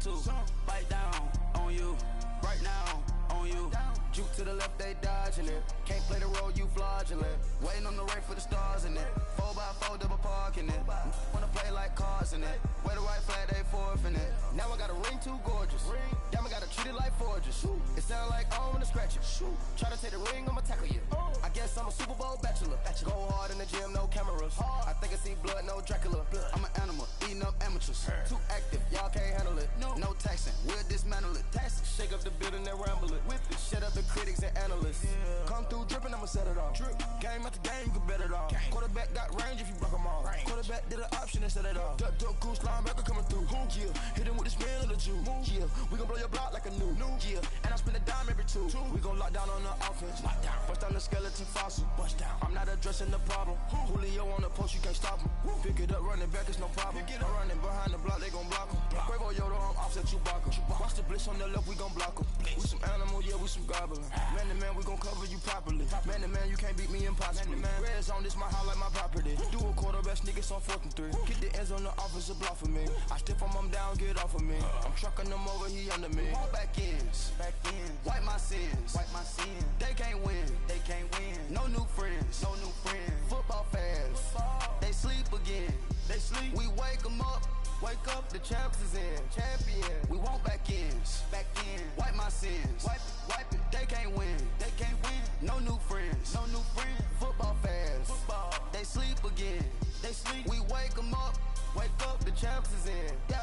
want to bite down on you right now. On you, juke to the left, they dodging it. Can't play the role, you fraudulent. Waiting on the rain for the stars in it. 4x4 double parking it. Wanna play like cars in it. Wear the white flag, they forfeiting it. Now I got a ring too gorgeous. Damn, I gotta treat it like forges. It sound like I don't wanna scratch it. Try to take the ring, I'ma tackle you. I guess I'm a Super Bowl bachelor. Go hard in the gym, no cameras. I think I see blood, no Dracula. I'm an animal, eating up amateurs. Too active, y'all can't handle it. No taxing, we'll dismantle it. Shake up the building and ramble it. Whip it, shut up the critics and analysts. Come through dripping, I'ma set it off. Game after game, you can bet it off. Quarterback got range if you broke them off. Quarterback did an option and set it off. Duck, goose, linebacker coming through. Yeah, hit him with the spin of the Jew. Yeah, we gon' blow your block like a new. Yeah, and I spend a dime every two. We gon' lock down on the offense. Bust down the skeleton fossil. I'm not addressing the problem. Julio on the post, you can't stop him. Pick it up, running back, it's no problem. I'm running behind the block, they gon' block him. Quavo Yoda, I'm offset Chewbacca. Watch the blitz on the left, we gon' block him. We some animal, yeah, we some goblin. Man to man, we gon' cover you properly. Man to man, you can't beat me impossibly. Red zone, this my house like my property. Do a quarterback, niggas on 4th and 3. Kick the ends on the offensive block for me. I stiff him down, get off of me. I'm trucking them over, he under me. Back ends, wipe my sins, They can't win, No new friends, Football fans, they sleep again. We wake them up. Wake up, the champs is in. Champion. We want back ends. Wipe my sins. Wipe it. They can't win. No new friends. Football fans. They sleep again. We wake them up. Wake up, the champs is in. Yeah.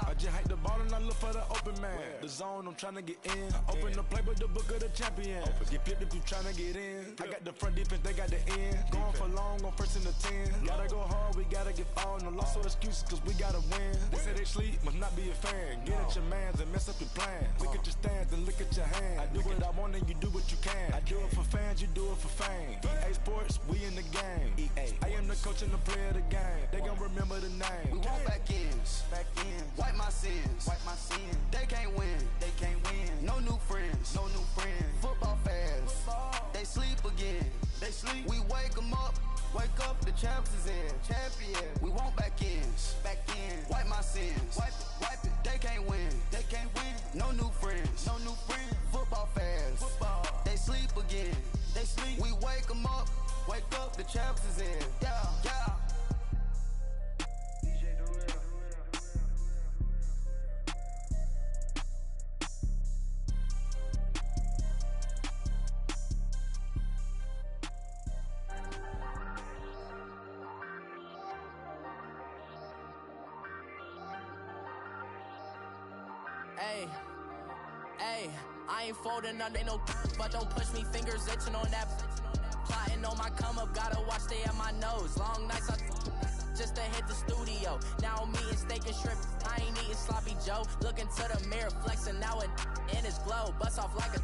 I just hike the ball and I look for the open man. The zone, I'm tryna get in. Open the playbook, the book of the champion. Get flipped if you tryna get in. I got the front defense, they got the end. Going for long, on 1st and the 10. Gotta go hard, we gotta get foul. No loss or excuses, cause we gotta win. They say they sleep, must not be a fan. Get at your mans and mess up your plans. Look at your stands and look at your hands. I do what I want and you do what you can. I do it for fans, you do it for fame. EA Sports, we in the game. I am the coach and the player of the game. They gon' remember the name. We want back ends. Wipe my sins. They can't win. No new friends. Football fans. They sleep again. We wake them up. Wake up, the champs is in. Champion. We want back ends. Wipe my sins. Wipe it. They can't win. No new friends. Football fans. They sleep again. We wake them up. Wake up, the champs is in. Yeah. Hey, I ain't folding under no, but don't push me, fingers itching on that. Plotting on my come up, gotta watch stay at my nose. Long nights just to hit the studio. Now I'm eating steak and shrimp, I ain't eating sloppy Joe. Looking to the mirror, flexing now it in his glow. Bust off like a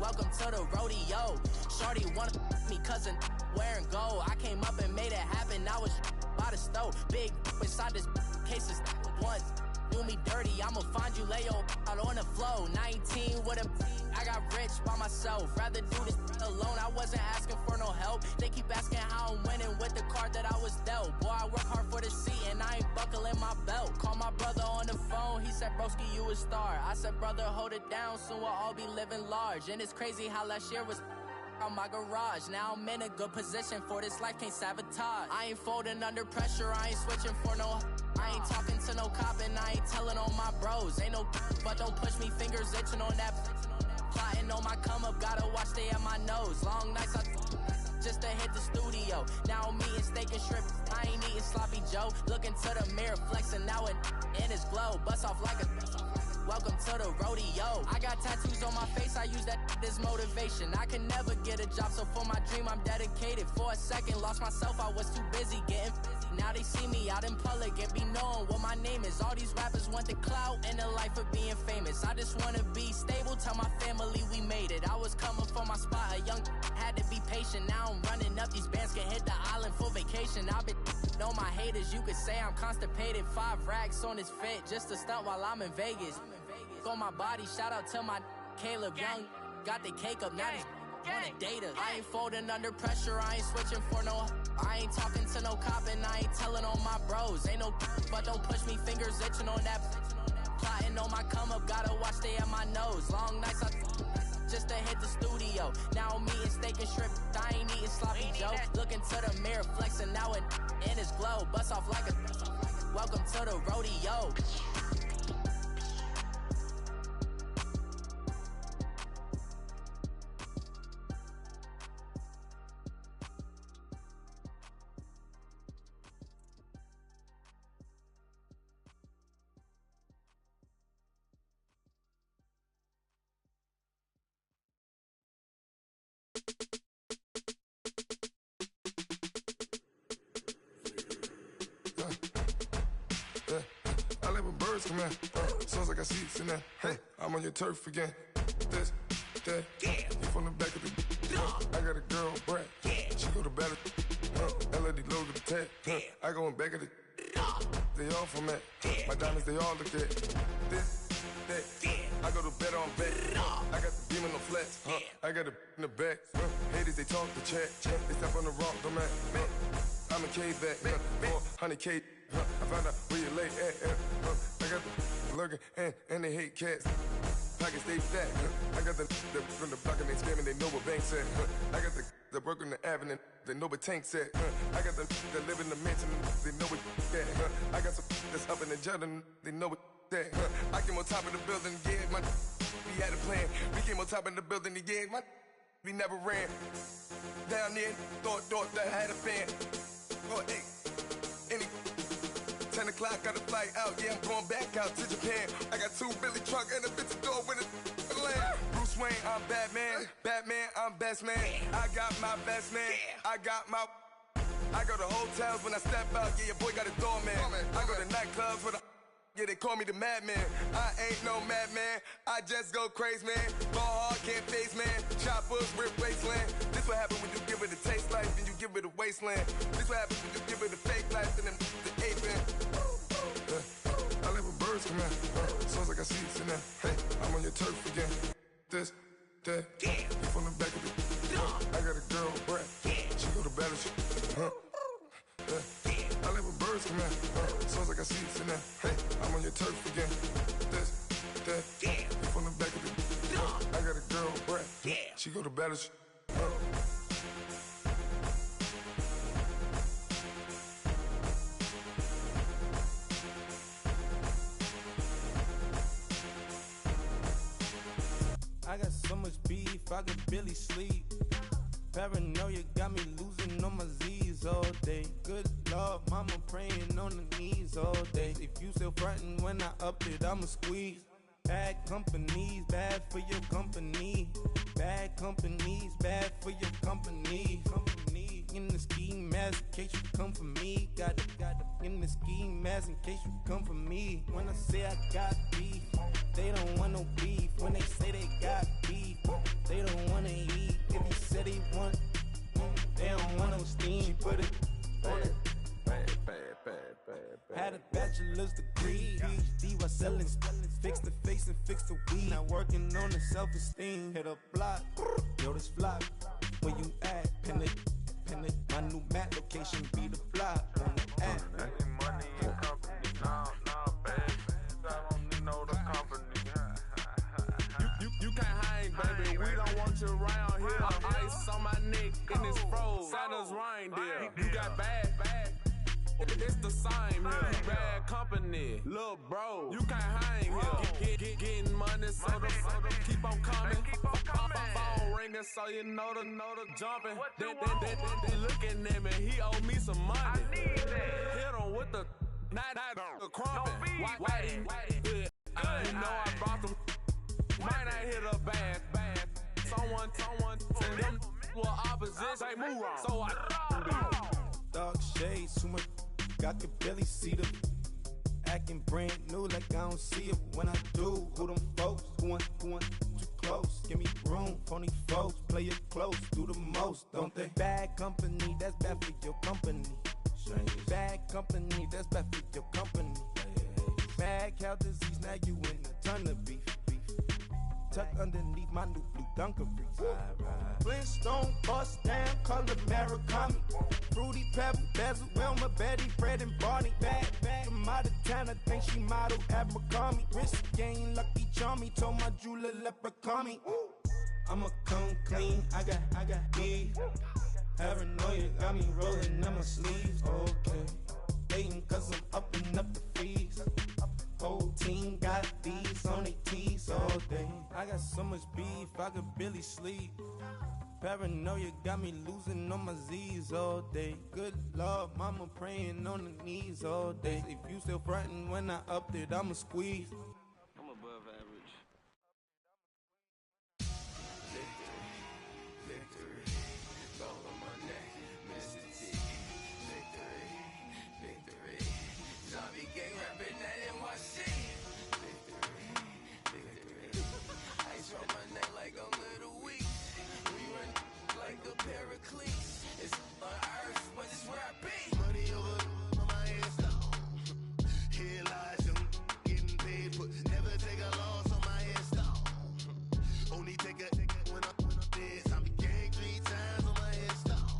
welcome to the rodeo. Shorty wanna me cousin wearing gold. I came up and made it happen, I was by the stove. Big inside this cases once. Do me dirty, I'ma find you, lay your out on the floor. 19 with a I got rich by myself. Rather do this alone, I wasn't asking for no help. They keep asking how I'm winning with the card that I was dealt. Boy, I work hard for the seat and I ain't buckling my belt. Call my brother on the phone, he said, broski, you a star. I said, brother, hold it down, soon we'll all be living large. And it's crazy how last year was on my garage. Now I'm in a good position for this life, can't sabotage. I ain't folding under pressure, I ain't switching for no. I ain't talking to no cop and I ain't telling on my bros. Ain't no but don't push me, fingers itching on that. Plotting on my come up, gotta watch stay at my nose. Long nights just to hit the studio. Now I'm eating steak and shrimp, I ain't eating sloppy Joe. Looking to the mirror, flexing now it in his glow. Bust off like a welcome to the rodeo. I got tattoos on my face, I use that as motivation. I can never get a job, so for my dream I'm dedicated. For a second, lost myself, I was too busy getting busy. Now they see me out in public and be knowing what my name is. All these rappers want the clout and the life of being famous. I just wanna be stable, tell my family we made it. I was coming for my spot, a young had to be patient. Now I'm running up, these bands can hit the island for vacation. I've been on my haters, you could say I'm constipated. 5 racks on his fit, just to stunt while I'm in Vegas. On my body, shout out to my Caleb Young. Got the cake up, now he's wanna date us. I ain't folding under pressure, I ain't switching for no. I ain't talking to no cop and I ain't telling on my bros. Ain't no but don't push me, fingers itching on that. Plotting on my come up, gotta watch stay at my nose. Long nights, I just to hit the studio. Now I'm eating steak and shrimp, I ain't eating sloppy joes. Looking to the mirror, flexing now in his glow. Bust off like a welcome to the rodeo. I like when birds come in. Sounds like I see it in there. Hey, I'm on your turf again. This, that, you from the back of the. I got a girl, Brad. She go to battle. LED logo the tag. I go in back of the. They all from that. My diamonds, they all look at. This, that. I go to bed on bed. I got the beam on the flats. I got it in the back. Haters, they talk the chat. They step on the rock, the man. I'm a K-back. 400K. I found out where you lay at. I got the lurking and they hate cats. Pockets stay fat. I got the from the block and they scamming, they know what banks at. I got the work on the avenue, they know what tanks at. I got the live in the mansion, they know what that. I got some that's up in the Jordan, they know what that. I came on top of the building, yeah, we had a plan. We came on top of the building, yeah, we never ran. Down there, thought that I had a fan. Oh, hey, any 10 o'clock, got a flight out, yeah, I'm going back out to Japan. I got 2 Billy truck and a bitch door with a land. Bruce Wayne, I'm Batman. Batman, I'm best man. I got my best man. I got my. I go to hotels when I step out, yeah, your boy got a doorman. I go to nightclubs with a. Yeah, they call me the madman. I ain't no madman. I just go crazy, man. Ball hard, can't face, man. Choppers, rip wasteland. This what happen when you give it a taste life and you give it a wasteland. This what happen when you give it a fake life and then the ape in. I like when birds come in. Sounds like I see it in there. Hey, I'm on your turf again. This, that, you from the back of the. I got a girl, Brad. She go to battle. I like when birds come in. Sounds like I see it in there. Hey, I'm on your turf again. This, that, you from the back of the. I got a girl, Brad. She go to battle. I got so much beef, I could barely sleep. Paranoia got me losing on my Z's all day. Good Lord, mama praying on the knees all day. If you still frontin' when I up it, I'ma squeeze. Bad companies, bad for your company. Bad companies, bad for your company. Company in the ski mask in case you come for me. Got it in the ski mask in case you come for me. When I say I got beef, they don't want no beef. When they say they got beef, they don't wanna eat. If you said they want, they don't want no steam. She put it on it. Had a bachelor's degree, PhD while selling. Fix the face and fix the weed. Now working on the self-esteem. Hit a block, yo this flop. Where you at? Pin it. My new map location be the flop on the app. Money and company, no, baby. I don't need no the company. You can't hang, baby. We don't want you around here. Ice on my neck and it's froze. Santa's reindeer. You got bad. It's the same here. You bad company, little bro. You can't hang here. Getting money, so the keep on coming. Phone ringing, so you know the jumping. They looking at me. He owe me some money. I need that. Hit him with the not the crumping. Whitey, good. You know I brought them. Might not hit a bad. Someone, and them were opposition. They move wrong. So I Dark shades, too much. I could barely see them. Acting brand new like I don't see it when I do. Who them folks? Who want too close? Give me room, phony folks. Play it close, do the most, don't they? Bad company, that's bad for your company. Bad company, that's bad for your company. Bad cow disease, now you in a ton of beef. tucked underneath my new blue Dunkaroos. Flintstone bust down, color Murakami. Fruity Pebble, Basil, Wilma, Betty, Fred, and Barney. Bad from out of town, I think she model at McCarmy. Wrist game, Lucky Charmy, told my jeweler leprechaun me. I'ma come clean, I got beef. Paranoia got me rolling in my sleeves, okay. Dating cause I'm upping up the fees. Whole team got these on their tees all day. I got so much beef, I could barely sleep. Paranoia got me losing on my Z's all day. Good Lord, mama praying on the knees all day. If you still frontin' when I upped it, I'ma squeeze. I'm above average. Victory, gold on my neck, Mr. T. Victory, zombie gang rapping that NYC. Victory, ice on my neck like a little weak. We run like a Pericles. It's on earth, but it's where I be. Money over on my headstone. Here lies them getting paid, but never take a loss on my headstone. Only take a when I'm dead. I'm gang 3 times on my headstone.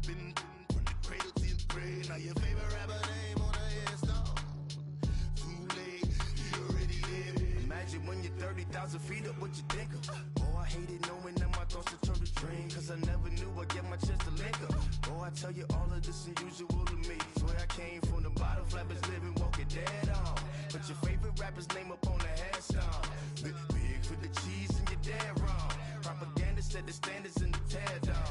Been from the cradle to the grave. Now your favorite rapper name on a headstone. Too late, you already dead. Imagine when you're 30,000 feet up, what you think of? Oh, I hated knowing that my thoughts would turn to dream. Cause I never knew I'd get my chance to link up. Oh, I tell you all of this unusual to me. Swear I came from the bottom, flappers living, walking dead on. Put your favorite rapper's name up on the headstone. Big for the cheese and you're dead wrong. Propaganda set the standards in the tear down.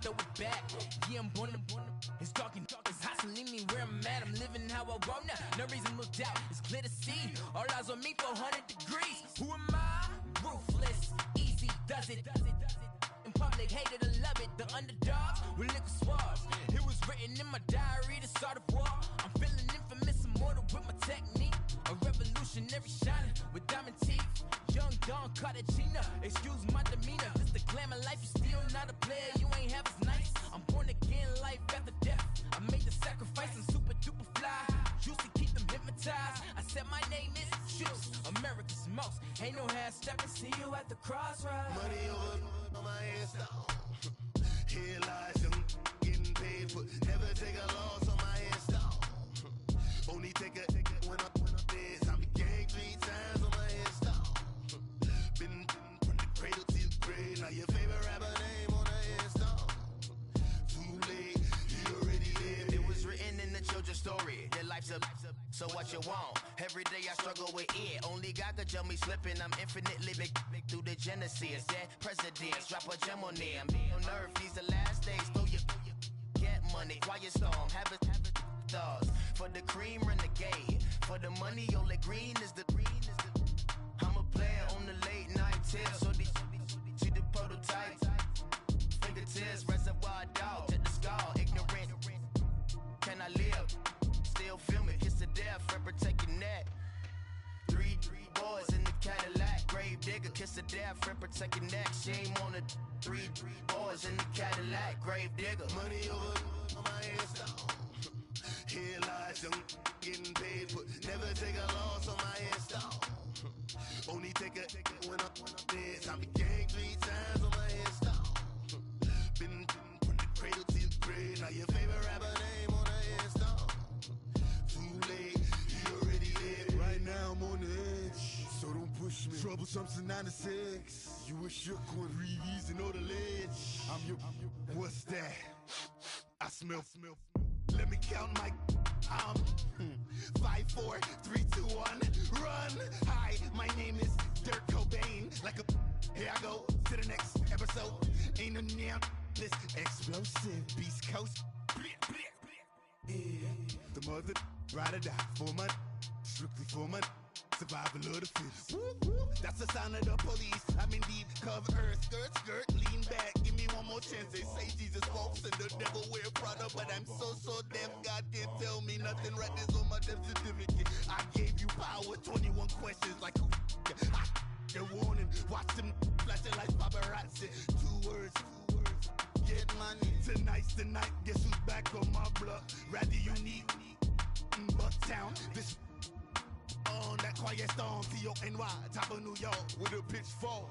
Throw it back, yeah, I'm born to. It's talking, it's hot, so leave me where I'm at. I'm living how I want now. No reason to look out, it's clear to see. All eyes on me, 400 degrees. Who am I? Ruthless, easy, does it. In public, hated or love it. The underdogs with liquor swabs. It was written in my diary to start a war. I'm feeling infamous, immortal with my technique. A revolutionary shining with diamond teeth. Young Don Cartagena, excuse my demeanor. This the glamour life, you still not a player. You ain't half as nice. I'm born again, life after death. I made the sacrifice, I'm super duper fly. Used to keep them hypnotized. I said my name is Juice, America's most. Ain't no half stepping, see you at the crossroads. Money over on my headstone. Here lies them getting paid, but never take a loss on my headstone. Only take a when I'm dead. I'm gang 3 times on my headstone. Been from the cradle to the grave. Now your favorite rapper name on a headstone. Too late, you already lived. It was written in the children's story. Their life's a so what you want? Every day I struggle with it. Only God could tell me slipping. I'm infinitely big through the genesis. Dead presidents, drop a gem on them. On earth, these the last days. Throw your get money, quiet storm. Have it thoughts. For the cream, renegade. For the money, only green is the. I'm a player on the late night tip. So these see the prototype. Fingertips, reservoir dog. Check the skull, ignorant. Can I live? Still film it, kiss the death, forever taking that. 3 boys in the Cadillac, grave digger, kiss the death, forever taking that. Shame on the 3 boys in the Cadillac, grave digger. Money over on my headstone. Here lies them getting paid, but never take a loss on my headstone. Only take a when I'm dead. I'm gang 3 times on my headstone. Been from the cradle to the grave. Now your favorite rapper name on a headstone. Too late, you already lived. Right now I'm on the edge, so don't push me. Troublesome to 96. You a shook one, breathe easy, know the ledge. I'm your. What's that? I smell. Let me count my. 5, 4, 3, 2, 1. Run. Hi, my name is Dirk Cobain. Like a. Here I go to the next episode. Ain't no damn this explosive Beast Coast. Yeah. The mother ride or die for my. Strictly for my. Survival of the fittest. That's the sound of the police. I'm indeed cover earth, skirt, lean back. Give me one more chance. They say Jesus walks and the devil wear Prada, but I'm so deaf. God can't tell me nothing. Right this on my death certificate. I gave you power. 21 questions like who? They're warning. Watch them flashing like paparazzi. 2 words. Get money. Tonight's the night. Guess who's back on my block? Rather unique. Bucktown. This. on that quiet storm. T-O-N-Y, top of New York with a pitchfork.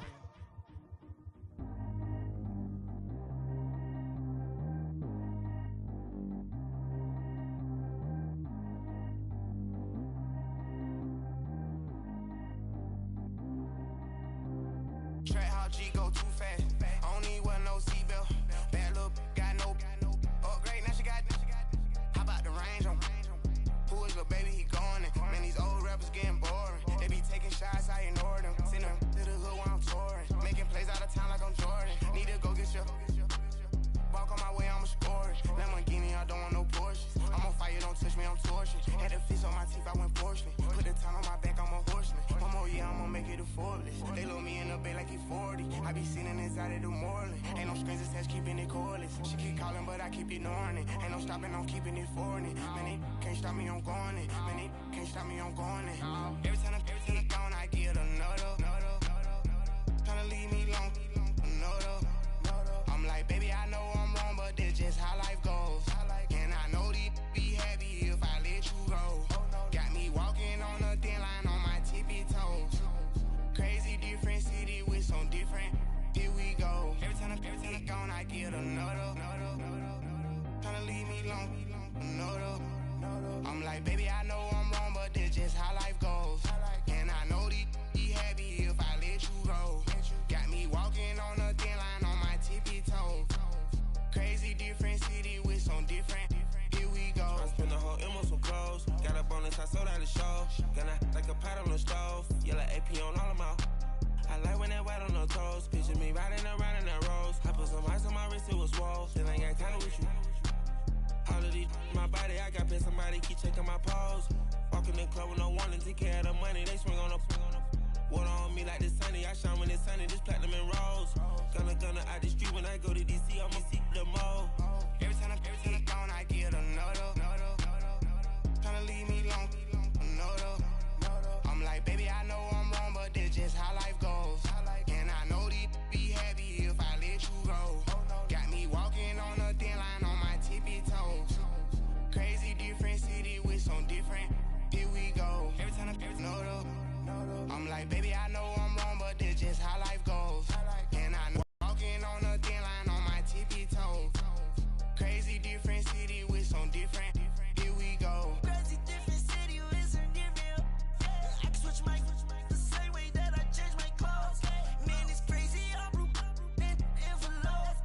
Track how G go too fast. I don't need wear no seatbelt. Bad little got no upgrade. Now she got. How about the range on? Who is little baby? He going in. Man, these old rappers getting boring. They be taking shots, I ignore them. Send them to the hood while I'm touring. Making plays out of town like I'm Jordan. Need to go get your. Walk on my way, I'ma score it. Lamborghini, I don't want no Porsches. I'm on fire, don't touch me, I'm torching. Had the fist on my teeth, I went porcelain. Put the time on my back, I'm a horseman. One more year, I'ma make it affordless. They load me in the bay like he 40. I be sitting inside of the Moreland. Ain't no screens attached, keeping it cordless. She keep calling, but I keep ignoring it. Ain't no stopping, I'm keeping it foreign it. Man, they can't stop me, I'm going it. Man, they can't stop me, I'm going it. Every time I'm gone, I get another. Tryna leave me long, another. I'm like, baby, I know I'm wrong, but that's just how life goes. And I know these be happy if I let you go. Got me walking on a thin line on my tippy toes. Crazy different city with some different. Here we go. Every time I'm gone, I get another. Tryna leave me long, another. I'm like, baby, I know I'm wrong, but that's just how life goes. And I know these be happy if I let you go. Got me walking on a thin line on my tippy toes. Crazy different city with some different. Here we go. I spent the whole M on some clothes. Got a bonus, I sold out the show. Gonna like a pot on the stove. Yellow AP on all of my. I like when that white on the toes. Picture me riding around in that rose. I put some ice on my wrist, it was swole. Still ain't got time with you. All of these my body, I got paid somebody keep checking my pose. Walking in the club with no warning, take care of the money. They swing on the. Water on me like the sunny, I shine when it's sunny, this platinum and rose. Gonna out the street when I go to DC, I'ma see the mo. Every time I'm gone, I get another. Tryna leave me long, another. I'm like, baby, I know I'm wrong, but that's just how life goes. And I know these be happy if I let you go. Got me walking on a thin line on my tippy toes. Crazy different city with some different. Here we go. Every time I'm like, baby, I know I'm wrong, but that's just how life goes. And I know walking on a thin line on my tippy toes. Crazy different city with some different. Here we go. Crazy different city with some different. I can switch my the same way that I change my clothes. Man, it's crazy, I'm broke and envelope.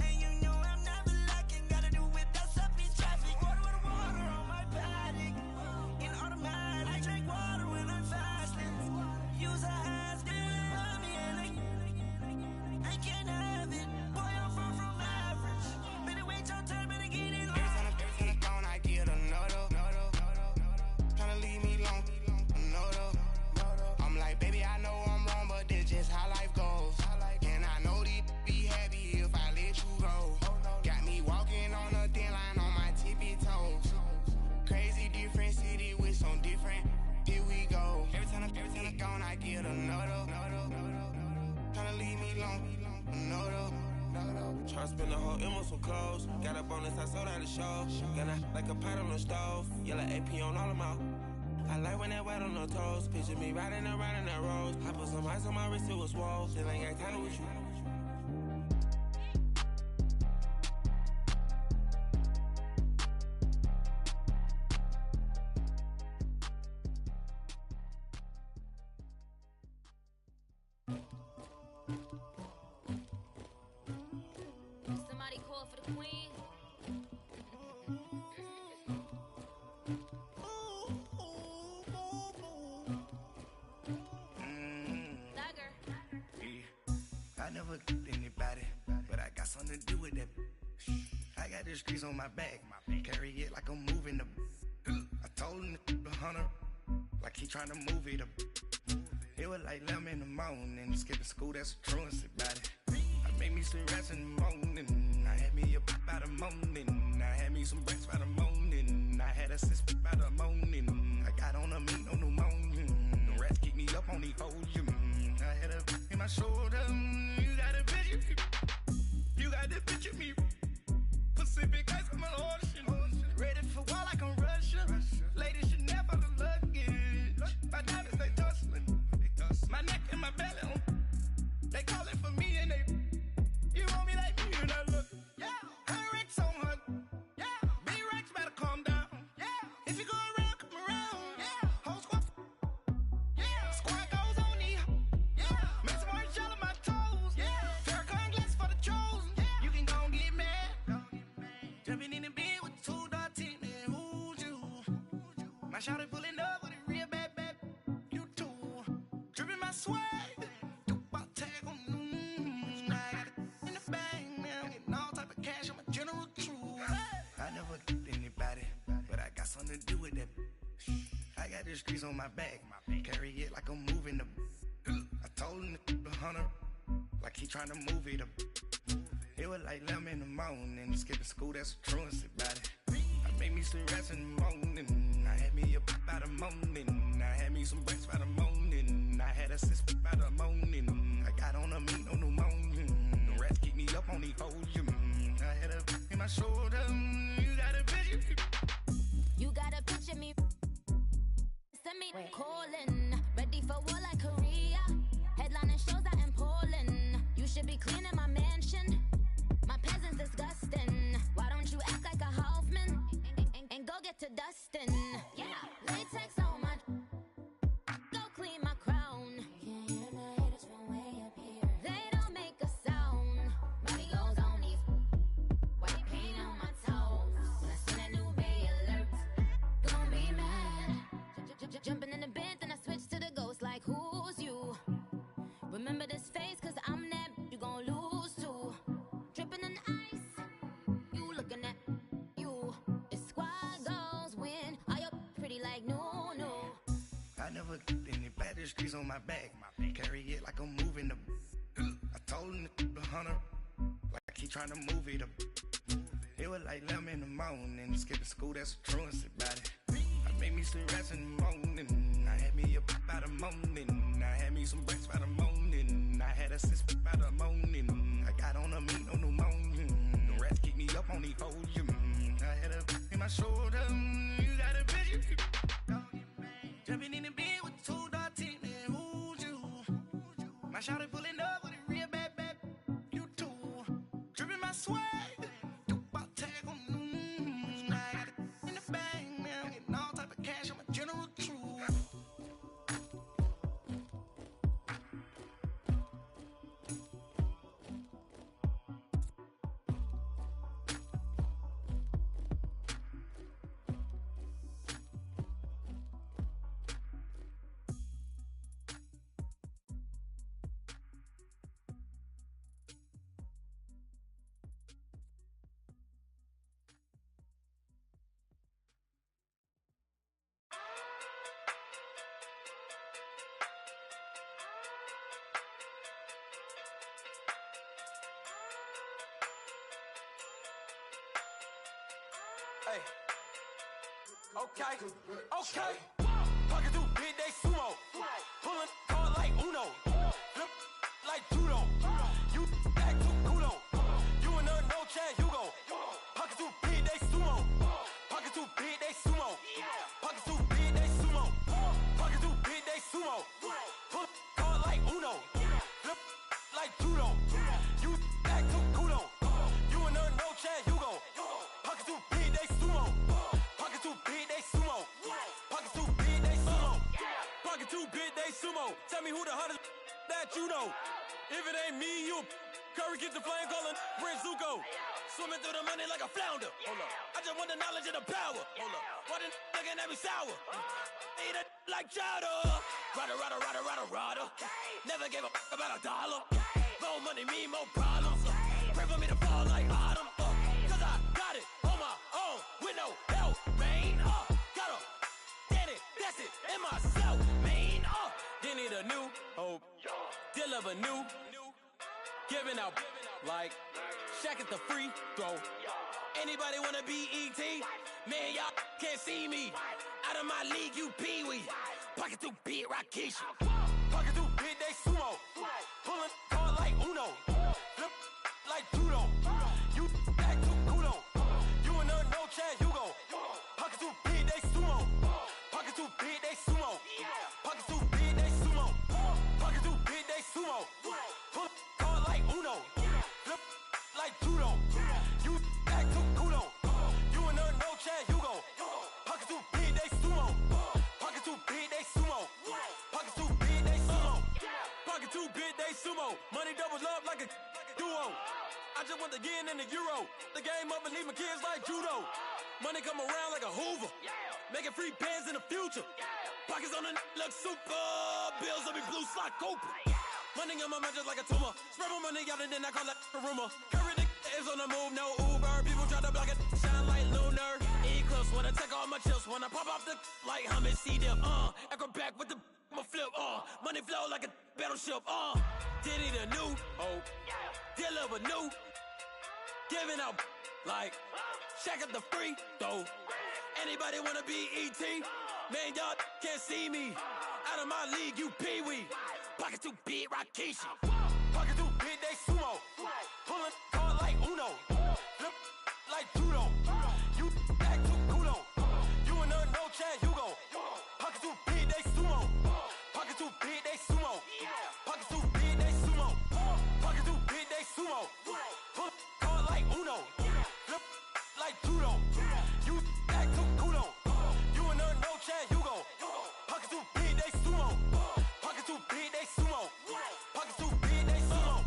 And you know I'm never lacking. Gotta do without stopping traffic. Water on my paddock. In automatic, I drink water when I'm fasting. Use a hands, me and I can't have it. Boy, I'm far from average. Better wait your turn, better get it on. Every time I'm gone, I get another. Tryna leave me long, another. I'm like, baby, I know I'm wrong, but that's just how life goes. And I know these be happy if I let you go. Got me walking on a thin line on my tippy toes. Crazy different city with some different. Here we go. Every time I'm gone, I get another. Tryna leave me long, another. Tryna spend the whole M on some clothes. Got a bonus, I sold out the show. Gonna like a pot on the stove. Yellow AP on all of my. I like when that white on the toes. Picture me riding around in that rose. I put some ice on my wrist, it was swole. Still ain't got time with you. Somebody call for the queen. I never anybody, but I got something to do with that. I got the streets on my back, carry it like I'm moving the. I told him the hunter, like he trying to move it up. It was like 11 in the morning, skipping school, that's a truancy about it. I made me some rats in the morning, I had me a pop by the morning, I had me some breaks by the morning, I had a sis by the morning, I got on a meat on the morning, the rats keep me up on the podium, I had a in my shoulder, you got a picture, you got the picture me, Pacific ice on my ocean, ready for war like I'm Russia, ladies should never the luggage, my diamonds My shawty pulling up with a real bad. You too. Dripping my swag. Do about tag on. I got it in the bag now. Getting all type of cash. I'm a general true. I never get anybody, but I got something to do with that. I got the streets on my back. Carry it like I'm moving the. I told him the hunter, like he trying to move it up. It was like 11 in the morning, skipping school, that's a truancy about it. I made me some rest in the morning. I had me up by the morning. I had me some breaks by the morning. I had a sis by the morning. I got on a meat on the morning. The rats keep me up on the folium. I had a in my shoulder. You got a picture. You got a picture me. Send me calling. Ready for war like Korea. Headlining shows out in Poland. You should be cleaning my mansion. My peasants disgusting. Why don't you act like a Hoffman and go get to dustin'? Yeah, latex on my. Go clean my crown. Can't hear the haters from way up here. They don't make a sound. Money goes on these. White paint on my toes. When I see that new Bay alert, gon' be mad. Jumping in the bed, then I switch to the ghost like who's you? Remember this face, cause I'm that you gon' lose too. Dripping in ice, you looking at you. It's squad goals win. Are you pretty like no? I never get anybody, the streets on my back. Carry it like I'm moving the. I told him the hunter, like he trying to move it up. It was like 11 in the morning, skipping school, that's a truancy about it. I made me some rest in the morning. I had me up by the morning. I had me some breaks by the morning. I had a sis by the morning. I got on a meat on the morning. The rats keep me up on the folium. I had a in my shoulder. You got a picture. Jumping in the bed with 2 dark teeth, man, who's you? My shawty pulling up with a real bad. You too. Dripping my swag. Do about tag on. I got it in the bag now. Getting all type of cash. I'm a general true. Hey. Okay. Pocket through big day sumo. Pulling hard like Uno. Flip like judo. You act too culo. You and her no Chad Hugo. Pocket through big day sumo. Pocket through big day sumo. Pocket through big day sumo. Pocket through big day sumo. Pull hard like Uno. Flip like judo. You act too culo. You and her no Chad Hugo. Pocket through big day sumo. Pocket too big, they sumo. Pocket too big, they sumo. Pocket too big, they sumo. Tell me who the hottest that you know. If it ain't me, you Curry get the flame calling Prince Zuko. Swimming through the money like a flounder. Hold up. I just want the knowledge and the power. Hold up. Why the looking at me sour? Eat it like chowder. Rada. Never gave a about $1. More money, me, more problems. Pray for me to fall like autumn. Cause I got it on my own with no help, man. Gotta get it, that's it, in myself, man. They need a new hope, deliver new, giving out like Shaq at the free throw. Anybody wanna be ET? Man, y'all can't see me. Out of my league, you pee-wee. Pocket too big, Rakisha. Pocket too big, they sumo. Pulling hard like Uno. Flip like judo. You act too culo. You and her no Chad Hugo. Pocket too big, they sumo. Pocket too big, they sumo. Pocket too big, they sumo. Pocket too big, they sumo. Pull hard like Uno. Flip like judo. You act too culo. You and her no Chad Hugo. Pocket too big, they sumo. Pocket too big, they sumo. Pocket too big, they sumo. Pocket too big, they sumo. Money doubles up like a duo. I just want the yen and the euro. The game up and leave my kids like judo. Money come around like a Hoover. making free bands in the future. Pockets on the look super, bills on me blue slot Cooper. Money on my mind just like a tumor. Spread my money out and then I call it a rumor. Curry is on the move, no Uber. People try to block it, shine like lunar. Eclipse when I take all my chips, when I pop off the like hummus C-dip. Echo back with the flip. Money flow like a battleship. Diddy the new, deliver new. Giving out like Shaq at the free throw. Anybody wanna be ET? Man, y'all can't see me. Out of my league, you pee-wee. Pocket too big, Rakishi. Pocket too big, they sumo. Pullin' card like Uno. Flip like judo. You act too kudo. You and her, no Chad Hugo. Pocket too big, they sumo. Pocket too big, they sumo. Pocket too big, they sumo. Pocket too big, they sumo. Pull card like Uno. Flip like judo. You act too kudo. You and her, no Chad Hugo. Pocket too big, they sumo. Pocket too big, they sumo. Pocket too big, they sumo.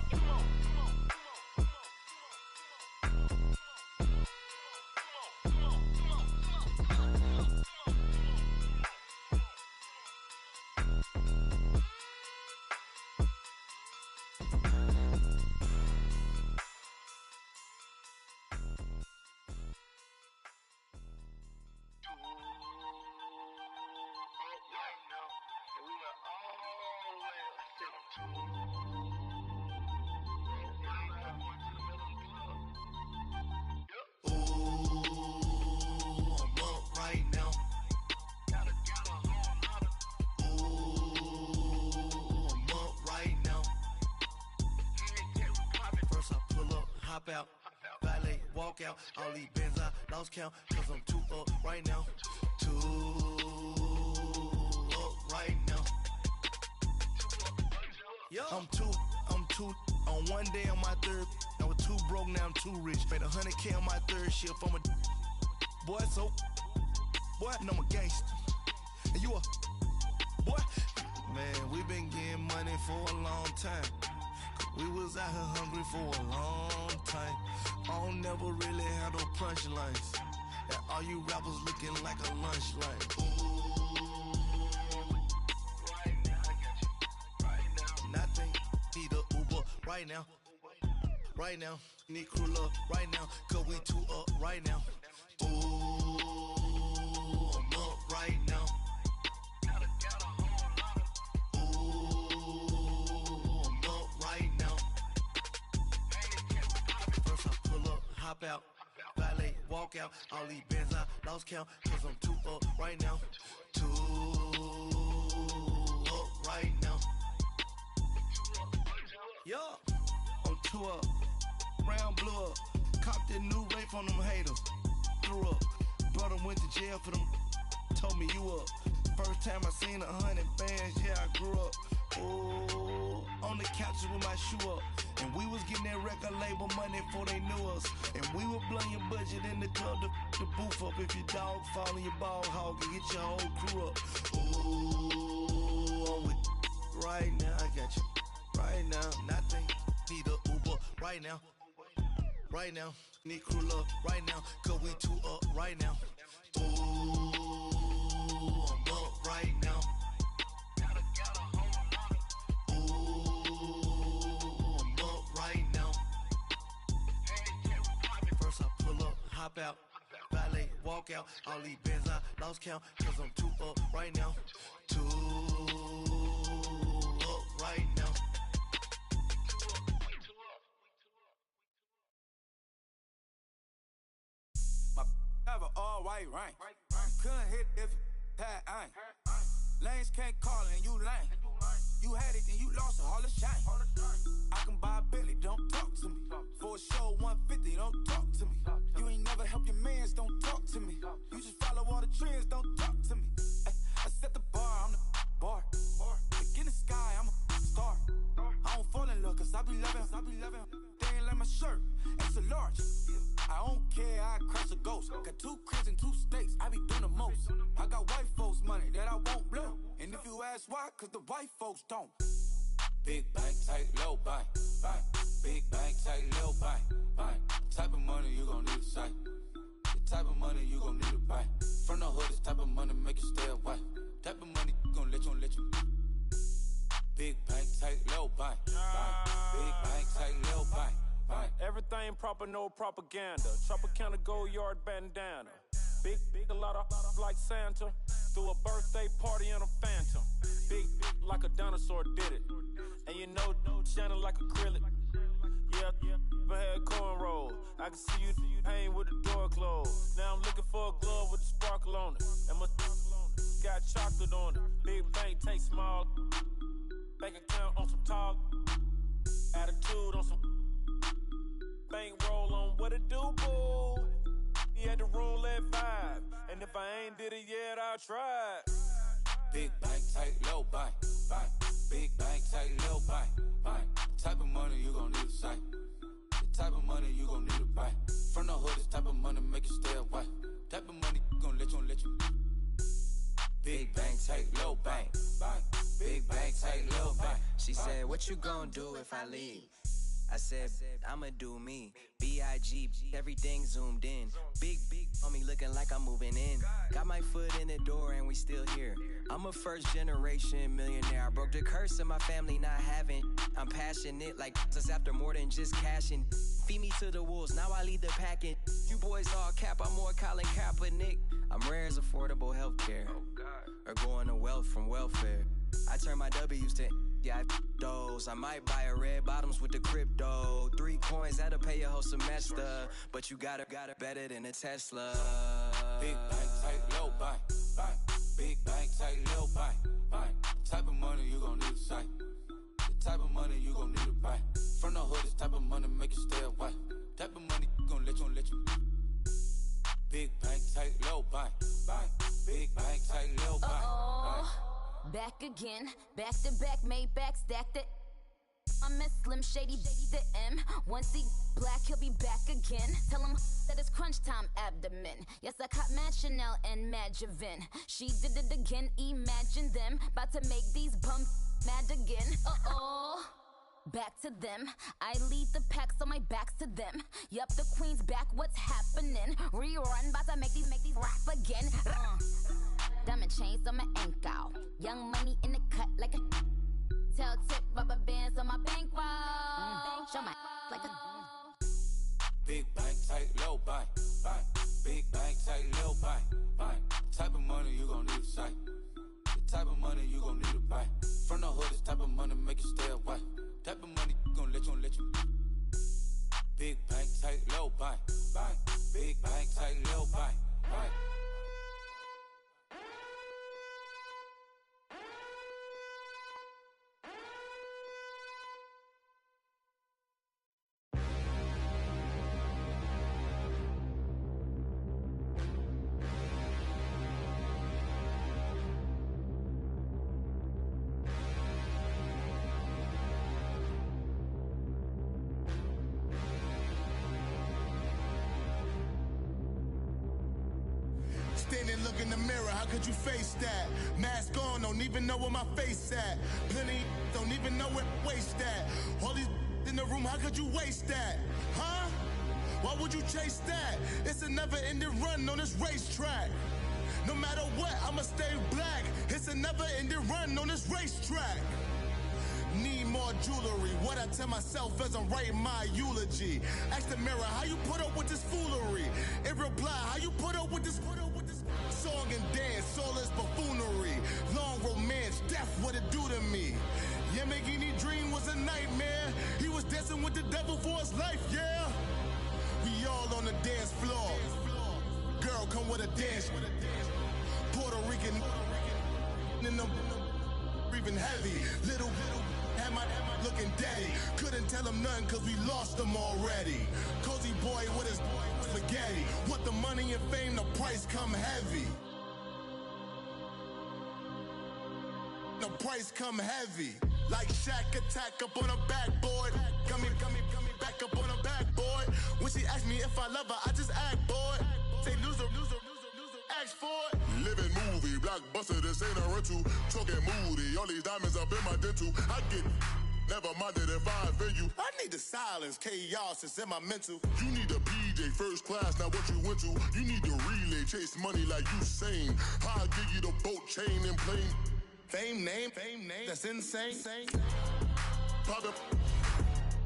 Out, valet, walk out, all these bands I lost count, cause I'm too up right now, too up right now. Yo. I'm too, on one day on my third, I was too broke, now I'm too rich, made 100K on my third shift, I'm a boy, so, boy, and I'm a gangster, and you a, boy, man, we been getting money for a long time. We was out here hungry for a long time. I don't never really have no punchlines. And all you rappers looking like a lunch line. Ooh, right now, I got you. Right now. Nothing, need a Uber right now. Right now, need crew love right now. Cause we too up right now. Ooh, I'm up right now. Hop out, valet, walk out, all these bands I lost count, cause I'm too up right now, too up right now. Yo, I'm too up, round blew up, copped that new rape on them haters, threw up, brother went to jail for them, told me you up, first time I seen 100 bands, yeah I grew up, ooh, on the couches with my shoe up. And we was getting that record label money before they knew us. And we were blowing your budget in the club to boof up. If your dog fall in your ball hog and get your whole crew up. Ooh, I'm with right now, I got you. Right now, nothing, need a Uber right now. Right now, need crew love right now. Cause we too up right now. Ooh, I'm up right now. Hop out, valet, walk out, all these bands I lost count, cause I'm too up right now, too up right now. My have an all white rank, couldn't hit if you had ain't. Lanes can't call and you lame. You had it and you lost all the shine. I can buy a Billy, don't talk to me. For a show 150, don't talk to me. You ain't never help your mans, don't talk to me. You just follow all the trends, don't talk to me. I set the bar, I'm the bar. Look in the sky, I'm a star. I don't fall in love cause I be loving. They ain't like my shirt, it's a large. I don't care, I crush a ghost. Got 2 cribs and 2 states, I be doing the most. I got white folks money that I won't blow. And if you ask why, cause the white folks don't. Big bank, tight, low bank, bank. Big bank, tight, low bank, bank. Type of money you gon' need a sight. The type of money you gon' need a bank. From the hood, this type of money make you stay away. Type of money gon' let you. Big bank, tight, low bank. Big bank, tight, low bank. Everything proper, no propaganda. Tropicana gold yard bandana. Big, a lot of like Santa. Threw a birthday party in a phantom. Big like a dinosaur did it. And you know, shining like acrylic. Yeah, I had cornrow. I can see you hang with the door closed. Now I'm looking for a glove with a sparkle on it. And my got chocolate on it. Big bank, take small. Bank account on some talk. Attitude on some. Bank roll on what it do, boo. He had the roulette vibe. And if I ain't did it yet, I'll try. Big bank, tight, low bank. Big bank, tight, low bank. The type of money you gon' need to sight. The type of money you gon' need to buy. From the hood, this type of money make you stay away. Type of money gon' let you. Big bank, tight, low bank. Big bank, tight, low bank. She said, what you gon' do if I leave? I said, I'ma do me. B.I.G. Everything zoomed in. Big on me looking like I'm moving in. Got my foot in the door and we still here. I'm a first generation millionaire. I broke the curse of my family not having. I'm passionate like us after more than just cashing. Feed me to the wolves, now I lead the packing. You boys all cap, I'm more Colin Kaepernick. I'm rare as affordable healthcare. Or going to wealth from welfare. I turn my W's to those. I might buy a red bottoms with the crypto. 3 coins, that'll pay your whole semester. But you got it better than a Tesla. Big bank, tight, low bank. Big bank, tight, low bank. The type of money you gon' need to sight. The type of money you gon' need to buy. From the hood, this type of money make you stay away. Type of money gon' let you. Big bank, tight, low bank. Big bank, tight, low bank. Back again, back to back, made back, stacked it. I'm a Slim Shady, the M. Once he black, he'll be back again. Tell him that it's crunch time abdomen. Yes, I caught Mad Chanel and Mad Javin. She did it again, imagine them. About to make these bums mad again. Back to them. I lead the pack, so my back's to them. Yup, the queen's back, what's happening? Rerun, about to make these rap again. Diamond chains on my ankle. Young money in the cut like a tail tip, rubber bands on my bankroll. Show my like a big bank, tight, low bank. Big bank, tight, low bank. The type of money you gon' need to sight. The type of money you gon' need to buy. From the hood, this type of money make you stay away. Type of money gon' let you. Big bank, tight, low bank. Big bank, tight, low bank. Standing, look in the mirror, how could you face that? Mask on, don't even know where my face at. Plenty, don't even know where waist at. All these in the room, how could you waste that? Huh? Why would you chase that? It's a never-ending run on this racetrack. No matter what, I'ma stay black. It's a never-ending run on this racetrack. Need more jewelry. What I tell myself as I'm writing my eulogy. Ask the mirror, how you put up with this foolery? It reply, how you put up with this song and dance, soulless buffoonery. Long romance, death, what it do to me? Yamagini dream was a nightmare. He was dancing with the devil for his life, yeah. We all on the dance floor. Girl, come with a dance. Puerto Rican in the breathing heavy. Little had my looking daddy. Couldn't tell him nothing cause we lost him already. Cozy boy with his spaghetti. With the money and fame, the price come heavy. The price come heavy. Like Shaq attack up on a backboard. Coming back up on a backboard. When she asked me if I love her, I just act bored. Say loser, ask for it. Living movie, blockbuster, this ain't a rental. Talking moody, all these diamonds up in my dental. I get never minded if I offend you. I need the silence, chaos is in my mental. You need a PJ first class, not what you went to. You need to read relay, chase money like Usain. How I give you the boat chain and plane. Fame name, that's insane. Powder.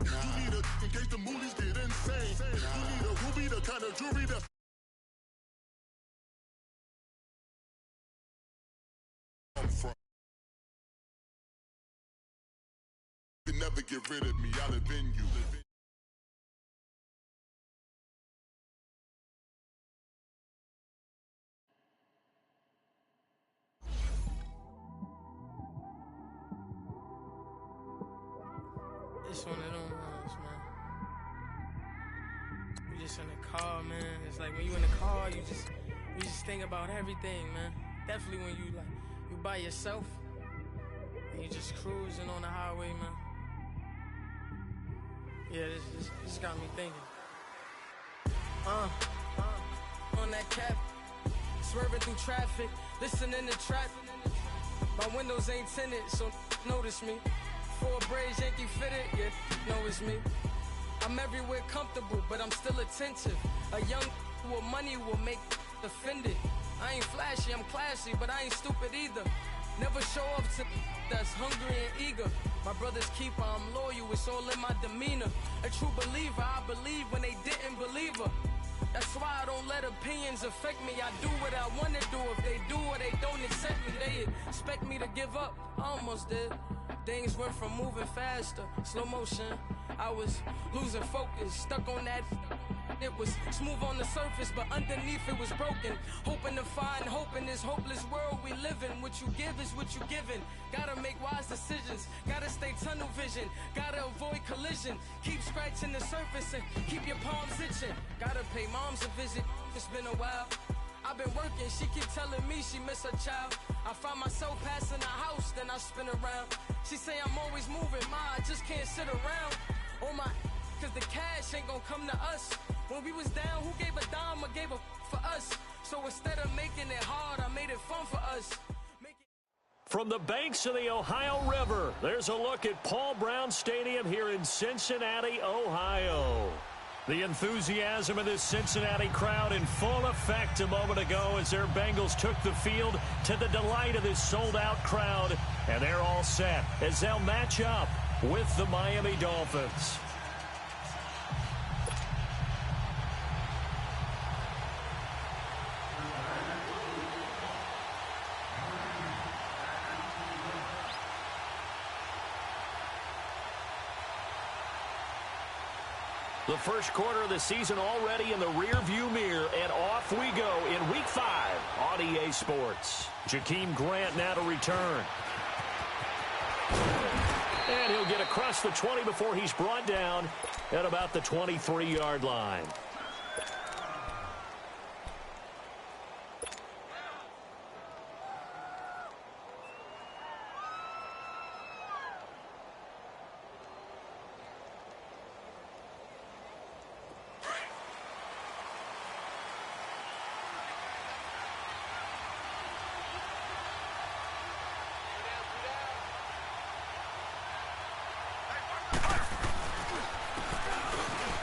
You need a in case the movies get insane. You need a ruby, the kind of jewelry that. From. You can never get rid of me, I'll avenge you. It's one of them ones, man. You just in the car, man. It's like when you in the car, you just think about everything, man. Definitely when you by yourself and you just cruising on the highway, man. Yeah, this got me thinking. On that cap, swerving through traffic, listening to trap. My windows ain't tinted, so notice me. Four braids, Yankee fitted, yeah, know it's me. I'm everywhere comfortable, but I'm still attentive. A young with money will make offended. I ain't flashy, I'm classy, but I ain't stupid either. Never show up to that's hungry and eager. My brother's keeper, I'm loyal, it's all in my demeanor. A true believer, I believe when they didn't believe her. That's why I don't let opinions affect me. I do what I want to do. If they do or they don't accept me, they expect me to give up. I almost did. Things went from moving faster, slow motion. I was losing focus, stuck on that. It was smooth on the surface, but underneath it was broken. Hoping to find hope in this hopeless world we live in. What you give is what you given. Gotta make wise decisions. Gotta stay tunnel vision. Gotta avoid collision. Keep scratching the surface and keep your palms itching. Gotta pay moms a visit. It's been a while. I've been working, she keep telling me she miss her child. I find myself passing the house, then I spin around. She say I'm always moving, ma, I just can't sit around. Oh my, cause the cash ain't gonna come to us. When we was down, who gave a dime or gave a for us? So instead of making it hard, I made it fun for us. From the banks of the Ohio River, there's a look at Paul Brown Stadium here in Cincinnati, Ohio. The enthusiasm of this Cincinnati crowd in full effect a moment ago as their Bengals took the field to the delight of this sold-out crowd. And they're all set as they'll match up with the Miami Dolphins. The first quarter of the season already in the rear-view mirror, and off we go in Week 5 on EA Sports. Jakeem Grant now to return. And he'll get across the 20 before he's brought down at about the 23-yard line.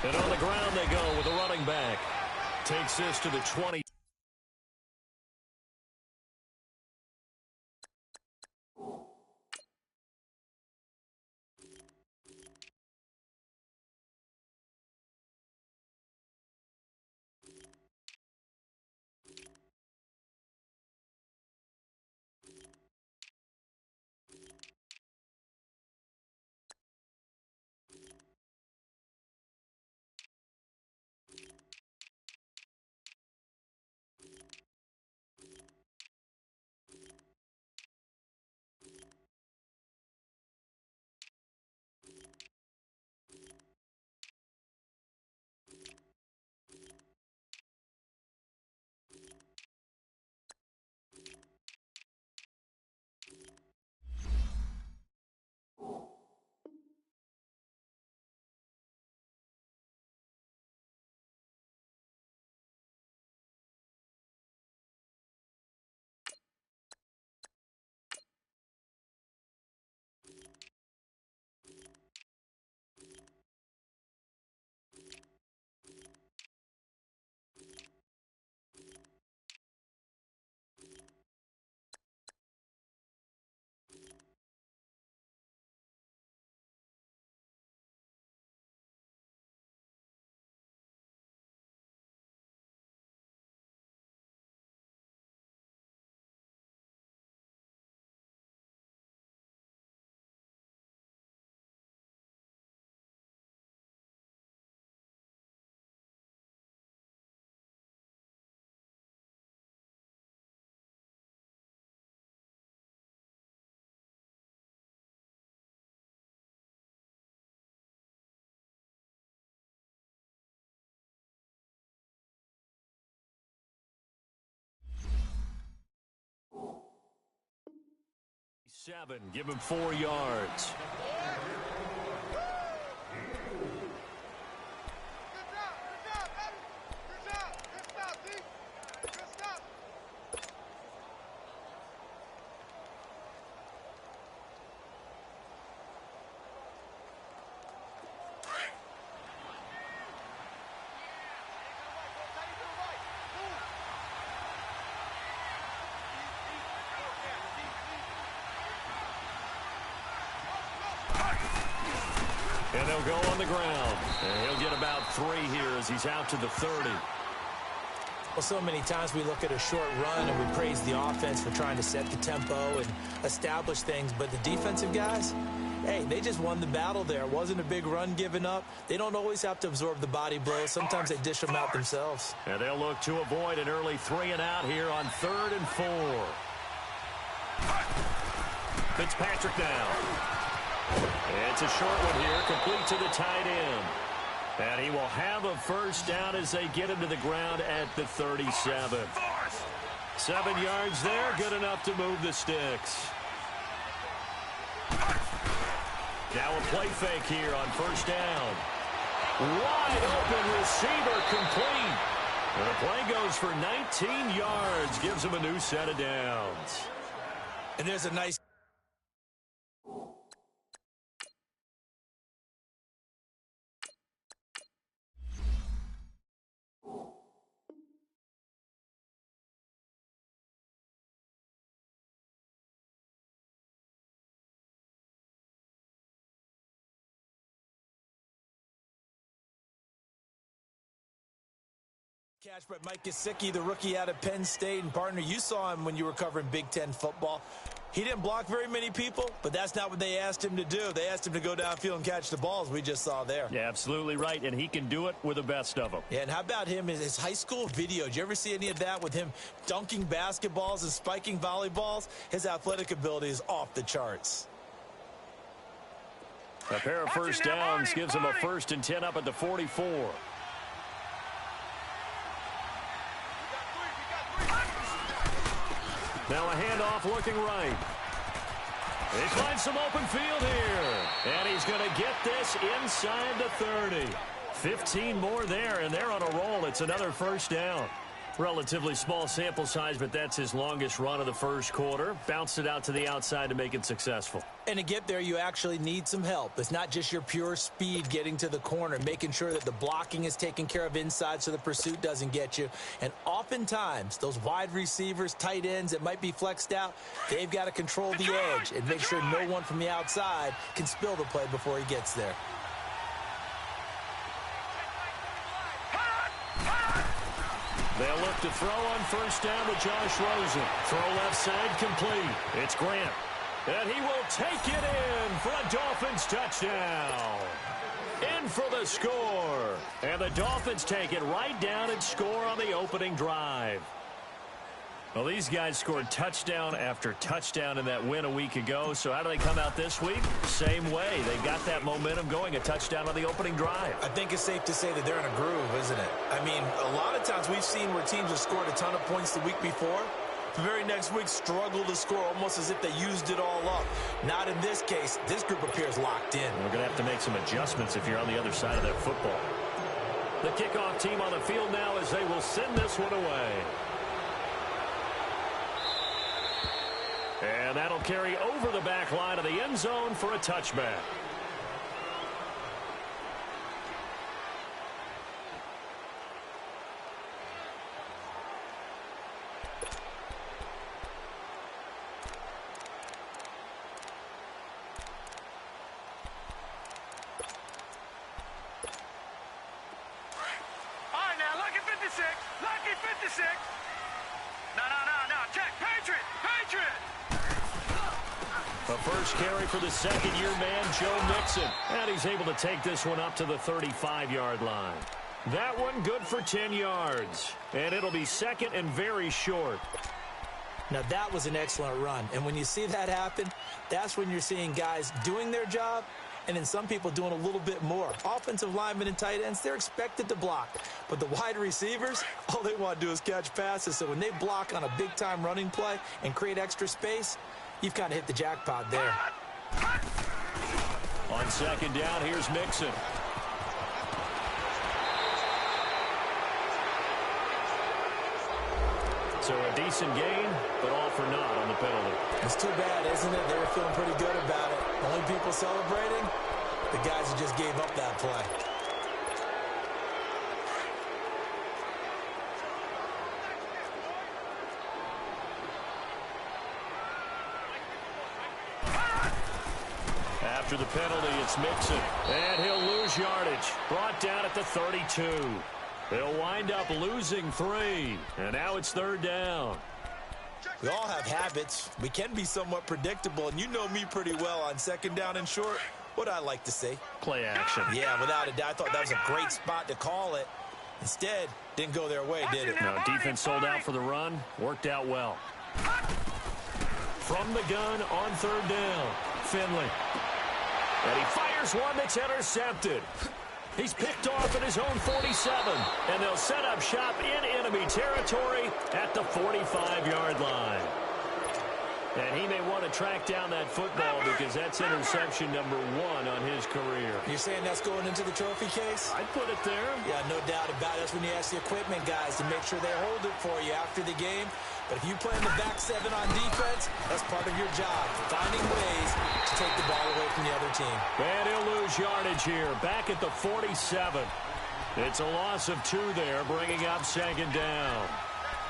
And on the ground they go with the running back. Takes this to the 20. 7, give him 4 yards. And they'll go on the ground. And he'll get about 3 here as he's out to the 30. Well, so many times we look at a short run and we praise the offense for trying to set the tempo and establish things. But the defensive guys, hey, they just won the battle there. It wasn't a big run given up. They don't always have to absorb the body blows. Sometimes they dish them out themselves. And they'll look to avoid an early 3 and out here on 3rd and 4. Fitzpatrick now. It's a short one here, complete to the tight end. And he will have a first down as they get him to the ground at the 37. 7 yards there, good enough to move the sticks. Now a play fake here on first down. Wide open receiver complete. And the play goes for 19 yards, gives him a new set of downs. And there's a nice... catch by Mike Gesicki, the rookie out of Penn State. And, partner, you saw him when you were covering Big Ten football. He didn't block very many people, but that's not what they asked him to do. They asked him to go downfield and catch the balls we just saw there. Yeah, absolutely right, and he can do it with the best of them. Yeah, and how about him, his high school video? Did you ever see any of that with him dunking basketballs and spiking volleyballs? His athletic ability is off the charts. A pair of first downs gives him a 1st and 10 up at the 44. Now a handoff looking right. He finds some open field here. And he's going to get this inside the 30. 15 more there, and they're on a roll. It's another first down. Relatively small sample size, but that's his longest run of the first quarter. Bounced it out to the outside to make it successful. And to get there, you actually need some help. It's not just your pure speed getting to the corner, making sure that the blocking is taken care of inside so the pursuit doesn't get you. And oftentimes, those wide receivers, tight ends that might be flexed out, they've got to control the edge and make sure no one from the outside can spill the play before he gets there. They'll look to throw on first down with Josh Rosen. Throw left side complete. It's Grant. And he will take it in for a Dolphins touchdown. In for the score. And the Dolphins take it right down and score on the opening drive. Well, these guys scored touchdown after touchdown in that win a week ago. So how do they come out this week? Same way. They got that momentum going, a touchdown on the opening drive. I think it's safe to say that they're in a groove, isn't it? I mean, a lot of times we've seen where teams have scored a ton of points the week before. The very next week struggle to score almost as if they used it all up. Not in this case. This group appears locked in. We're going to have to make some adjustments if you're on the other side of that football. The kickoff team on the field now as they will send this one away. And that'll carry over the back line of the end zone for a touchback. All right, now, lucky 56. Lucky 56. No. Check. Patriot. The first carry for the second-year man, Joe Mixon. And he's able to take this one up to the 35-yard line. That one good for 10 yards. And it'll be second and very short. Now, that was an excellent run. And when you see that happen, that's when you're seeing guys doing their job and then some people doing a little bit more. Offensive linemen and tight ends, they're expected to block. But the wide receivers, all they want to do is catch passes. So when they block on a big-time running play and create extra space, you've kind of hit the jackpot there. On second down, here's Mixon. So a decent gain, but all for naught on the penalty. It's too bad, isn't it? They were feeling pretty good about it. Only people celebrating, the guys who just gave up that play. After the penalty, it's Mixon. And he'll lose yardage. Brought down at the 32. They'll wind up losing 3. And now it's third down. We all have habits. We can be somewhat predictable, and you know me pretty well on second down and short. What I like to say? Play action. Yeah, without a doubt. I thought that was a great spot to call it. Instead, didn't go their way, did it? No, defense sold out for the run. Worked out well. From the gun on third down, Finley. And he fires one that's intercepted. He's picked off at his own 47, and they'll set up shop in enemy territory at the 45-yard line. And he may want to track down that football because that's interception number 1 on his career. You're saying that's going into the trophy case? I'd put it there. Yeah, no doubt about it. That's when you ask the equipment guys to make sure they hold it for you after the game. But if you play in the back 7 on defense, that's part of your job, finding ways to take the ball away from the other team. And he'll lose yardage here, back at the 47. It's a loss of 2 there, bringing up second down.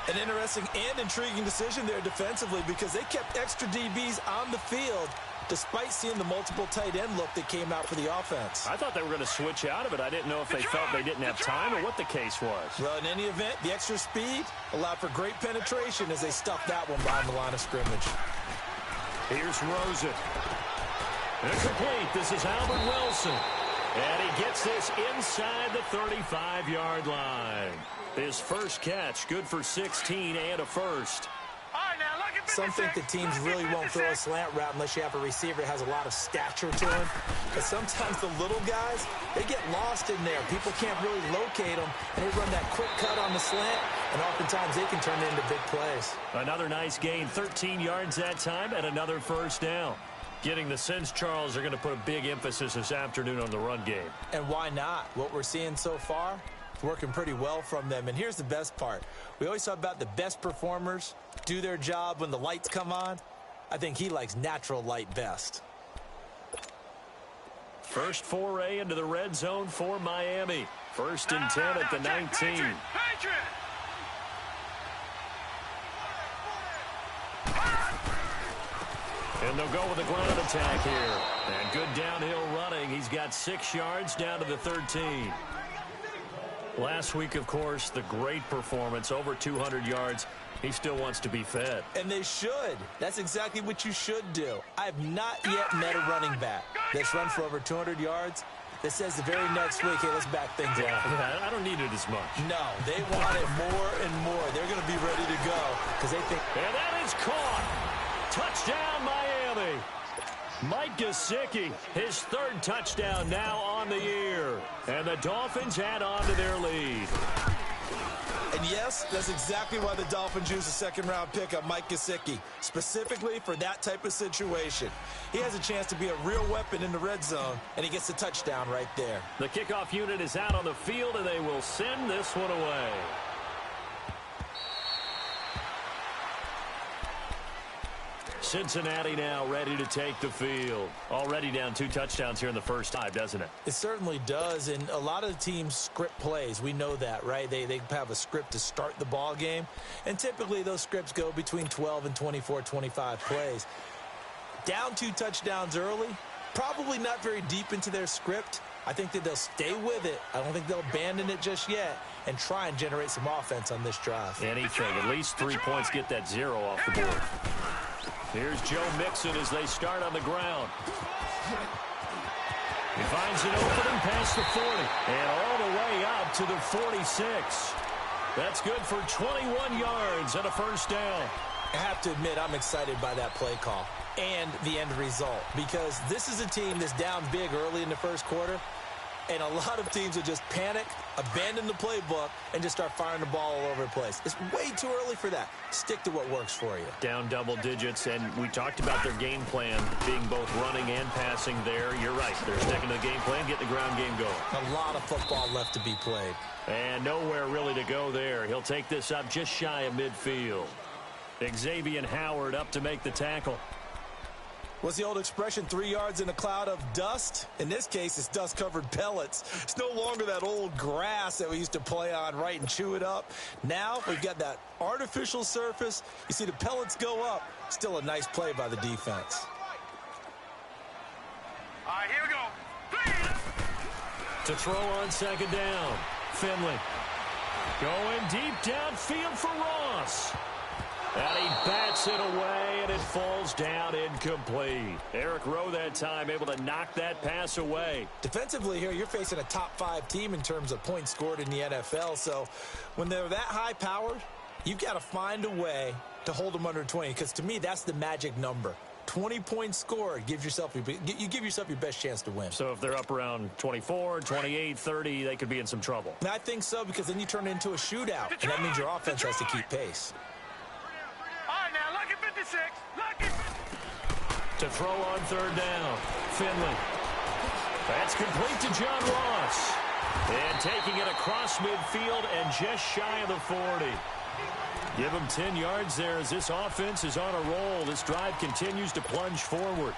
An interesting and intriguing decision there defensively because they kept extra DBs on the field despite seeing the multiple tight end look that came out for the offense. I thought they were going to switch out of it. I didn't know if they felt they didn't have time or what the case was. Well, in any event, the extra speed allowed for great penetration as they stuffed that one behind the line of scrimmage. Here's Rosen. Incomplete. This is Albert Wilson. And he gets this inside the 35-yard line. His first catch, good for 16 and a first. Some think the teams really won't throw a slant route unless you have a receiver that has a lot of stature to him. But sometimes the little guys, they get lost in there. People can't really locate them, and they run that quick cut on the slant, and oftentimes they can turn it into big plays. Another nice gain, 13 yards that time, and another first down. Getting the sense Charles are going to put a big emphasis this afternoon on the run game. And why not? What we're seeing so far, it's working pretty well from them. And here's the best part. We always talk about the best performers do their job when the lights come on. I think he likes natural light best. First foray into the red zone for Miami. First and 10 at the 19. And they'll go with a ground attack here. And good downhill running. He's got 6 yards down to the 13. Last week, of course, the great performance, over 200 yards. He still wants to be fed. And they should. That's exactly what you should do. I have not yet met a running back that's run for over 200 yards that says the very next week, hey, let's back things up. Yeah, I don't need it as much. No, they want it more and more. They're going to be ready to go because they think. And that is caught. Touchdown, Miami. Mike Gesicki, his 3rd touchdown now on the year. And the Dolphins add on to their lead. And yes, that's exactly why the Dolphins use a 2nd-round pick on Mike Gesicki, specifically for that type of situation. He has a chance to be a real weapon in the red zone, and he gets a touchdown right there. The kickoff unit is out on the field, and they will send this one away. Cincinnati now ready to take the field. Already down 2 touchdowns here in the first 5, doesn't it? It certainly does, and a lot of the teams script plays. We know that, right? They have a script to start the ball game, and typically those scripts go between 12 and 24, 25 plays. Down 2 touchdowns early, probably not very deep into their script. I think that they'll stay with it. I don't think they'll abandon it just yet and try and generate some offense on this drive. Anything, at least 3 points, get that 0 off the board. Here's Joe Mixon as they start on the ground. He finds an opening past the 40 and all the way out to the 46. That's good for 21 yards and a first down. I have to admit, I'm excited by that play call and the end result because this is a team that's down big early in the first quarter. And a lot of teams will just panic, abandon the playbook, and just start firing the ball all over the place. It's way too early for that. Stick to what works for you. Down double digits, and we talked about their game plan being both running and passing there. You're right. They're sticking to the game plan, getting the ground game going. A lot of football left to be played. And nowhere really to go there. He'll take this up just shy of midfield. Xavier Howard up to make the tackle. What's the old expression, 3 yards in a cloud of dust? In this case, it's dust-covered pellets. It's no longer that old grass that we used to play on, right, and chew it up. Now we've got that artificial surface. You see the pellets go up. Still a nice play by the defense. All right, here we go. To throw on second down, Finley. Going deep downfield for Ross. And he bats it away, and it falls down incomplete. Eric Rowe that time able to knock that pass away. Defensively here, you're facing a top-5 team in terms of points scored in the NFL. So when they're that high-powered, you've got to find a way to hold them under 20. Because to me, that's the magic number. 20 points scored, you give yourself your best chance to win. So if they're up around 24, 28, 30, they could be in some trouble. And I think so, because then you turn it into a shootout, and that means your offense has to keep pace. To throw on third down, Finley. That's complete to John Ross. And taking it across midfield and just shy of the 40. Give him 10 yards there as this offense is on a roll. This drive continues to plunge forward.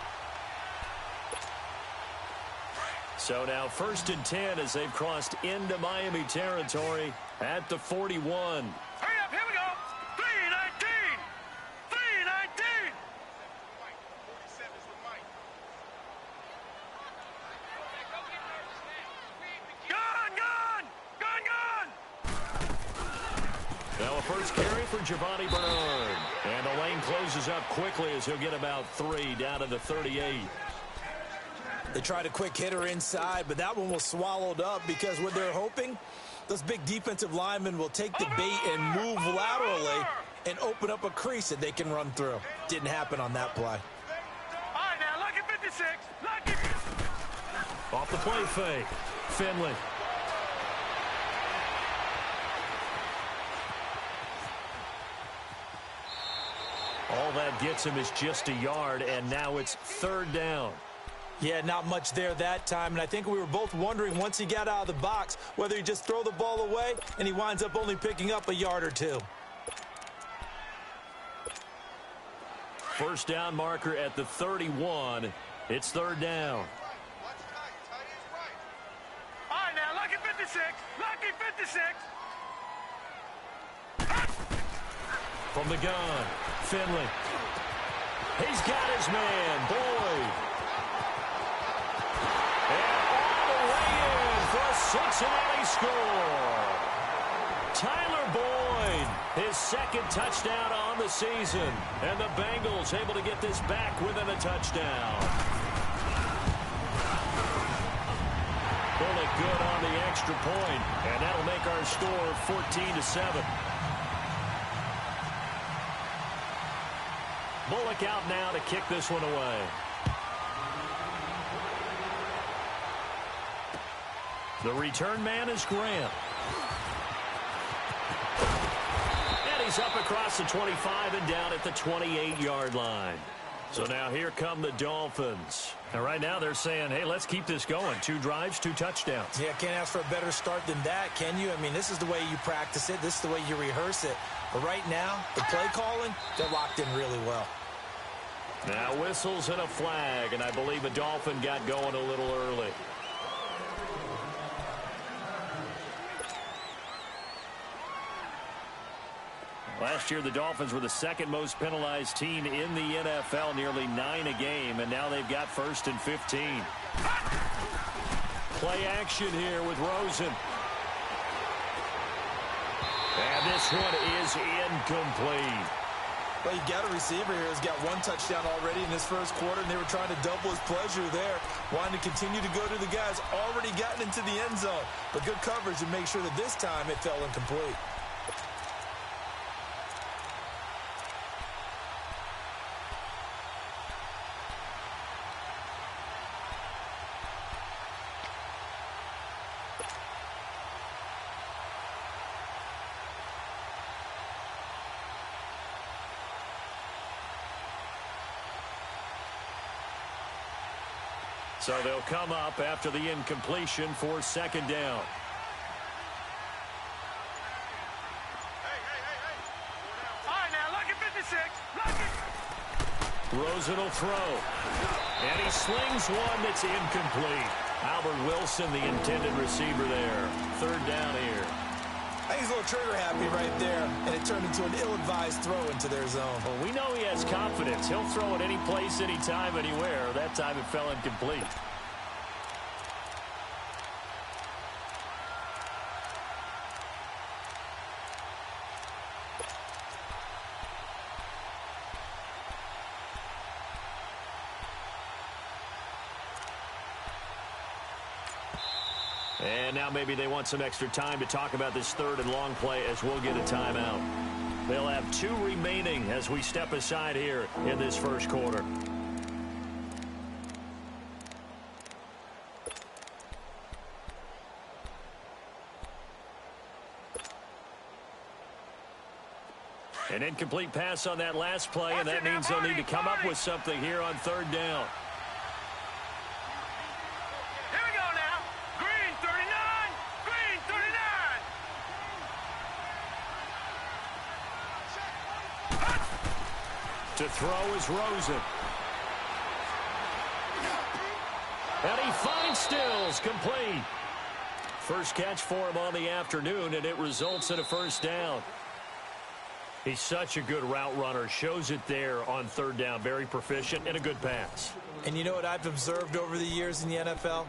So now 1st and 10 as they've crossed into Miami territory at the 41. Hurry up, here we go. 319. 319. Now a first carry for Giovanni Bernard. And the lane closes up quickly as he'll get about 3 down to the 38. They tried a quick hitter inside, but that one was swallowed up because what they're hoping, those big defensive linemen will take the bait and move laterally and open up a crease that they can run through. Didn't happen on that play. All right, now, lucky 56. Lucky. Off the play fake, Finley. All that gets him is just a yard, and now it's 3rd down. Yeah, not much there that time, and I think we were both wondering once he got out of the box whether he just throw the ball away, and he winds up only picking up a yard or 2. First down marker at the 31. It's 3rd down. All right, now, lucky 56. Lucky 56. From the gun, Finley. He's got his man, Boyd. And all the way in for a Cincinnati score. Tyler Boyd, his 2nd touchdown on the season. And the Bengals able to get this back within a touchdown. Bullock good on the extra point, and that'll make our score 14-7. Bullock out now to kick this one away. The return man is Grant. And he's up across the 25 and down at the 28-yard line. So now here come the Dolphins. And right now they're saying, hey, let's keep this going. 2 drives, 2 touchdowns. Yeah, can't ask for a better start than that, can you? I mean, this is the way you practice it. This is the way you rehearse it. But right now, the play calling, they're locked in really well. Now whistles and a flag, and I believe a Dolphin got going a little early. Last year, the Dolphins were the 2nd most penalized team in the NFL, nearly 9 a game, and now they've got 1st and 15. Play action here with Rosen. And this one is incomplete. Well, you got a receiver here who's got 1 touchdown already in his 1st quarter, and they were trying to double his pleasure there, wanting to continue to go to the guys already gotten into the end zone. But good coverage to make sure that this time it fell incomplete. So they'll come up after the incompletion for second down. All right, now, lucky 56. Lucky. Rosen will throw. And he slings one that's incomplete. Albert Wilson, the intended receiver there. Third down here. I think he's a little trigger happy right there, and it turned into an ill-advised throw into their zone. Well, we know he has confidence. He'll throw it any place, anytime, anywhere. That time it fell incomplete. And now maybe they want some extra time to talk about this third and long play as we'll get a timeout. They'll have 2 remaining as we step aside here in this first quarter. An incomplete pass on that last play, and that means they'll need to come up with something here on third down. To throw is Rosen. And he finds Stills, complete. First catch for him on the afternoon, and it results in a first down. He's such a good route runner. Shows it there on third down. Very proficient and a good pass. And you know what I've observed over the years in the NFL?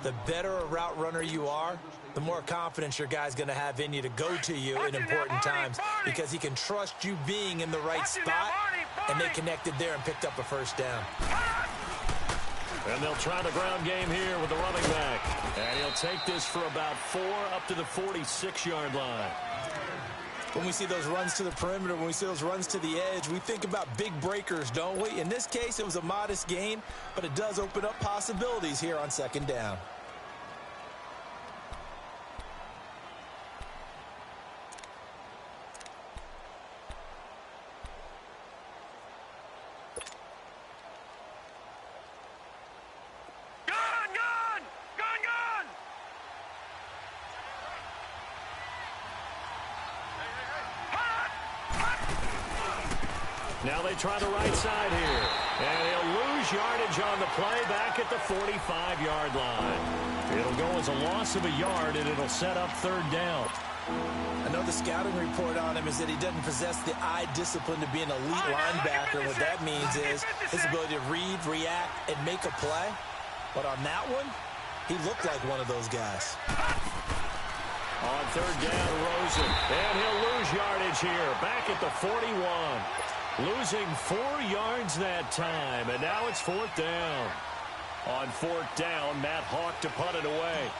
The better a route runner you are, the more confidence your guy's going to have in you to go to you in important times because he can trust you being in the right spot, and they connected there and picked up a first down. And they'll try the ground game here with the running back. And he'll take this for about 4 up to the 46-yard line. When we see those runs to the perimeter, when we see those runs to the edge, we think about big breakers, don't we? In this case, it was a modest gain, but it does open up possibilities here on second down. Now they try the right side here. And he'll lose yardage on the play back at the 45-yard line. It'll go as a loss of a yard, and it'll set up third down. I know the scouting report on him is that he doesn't possess the eye discipline to be an elite linebacker. What that means is his ability to read, react, and make a play. But on that one, he looked like one of those guys. On third down, Rosen. And he'll lose yardage here. Back at the 41. Losing 4 yards that time, and now it's fourth down. On fourth down, Matt Hawk to punt it away.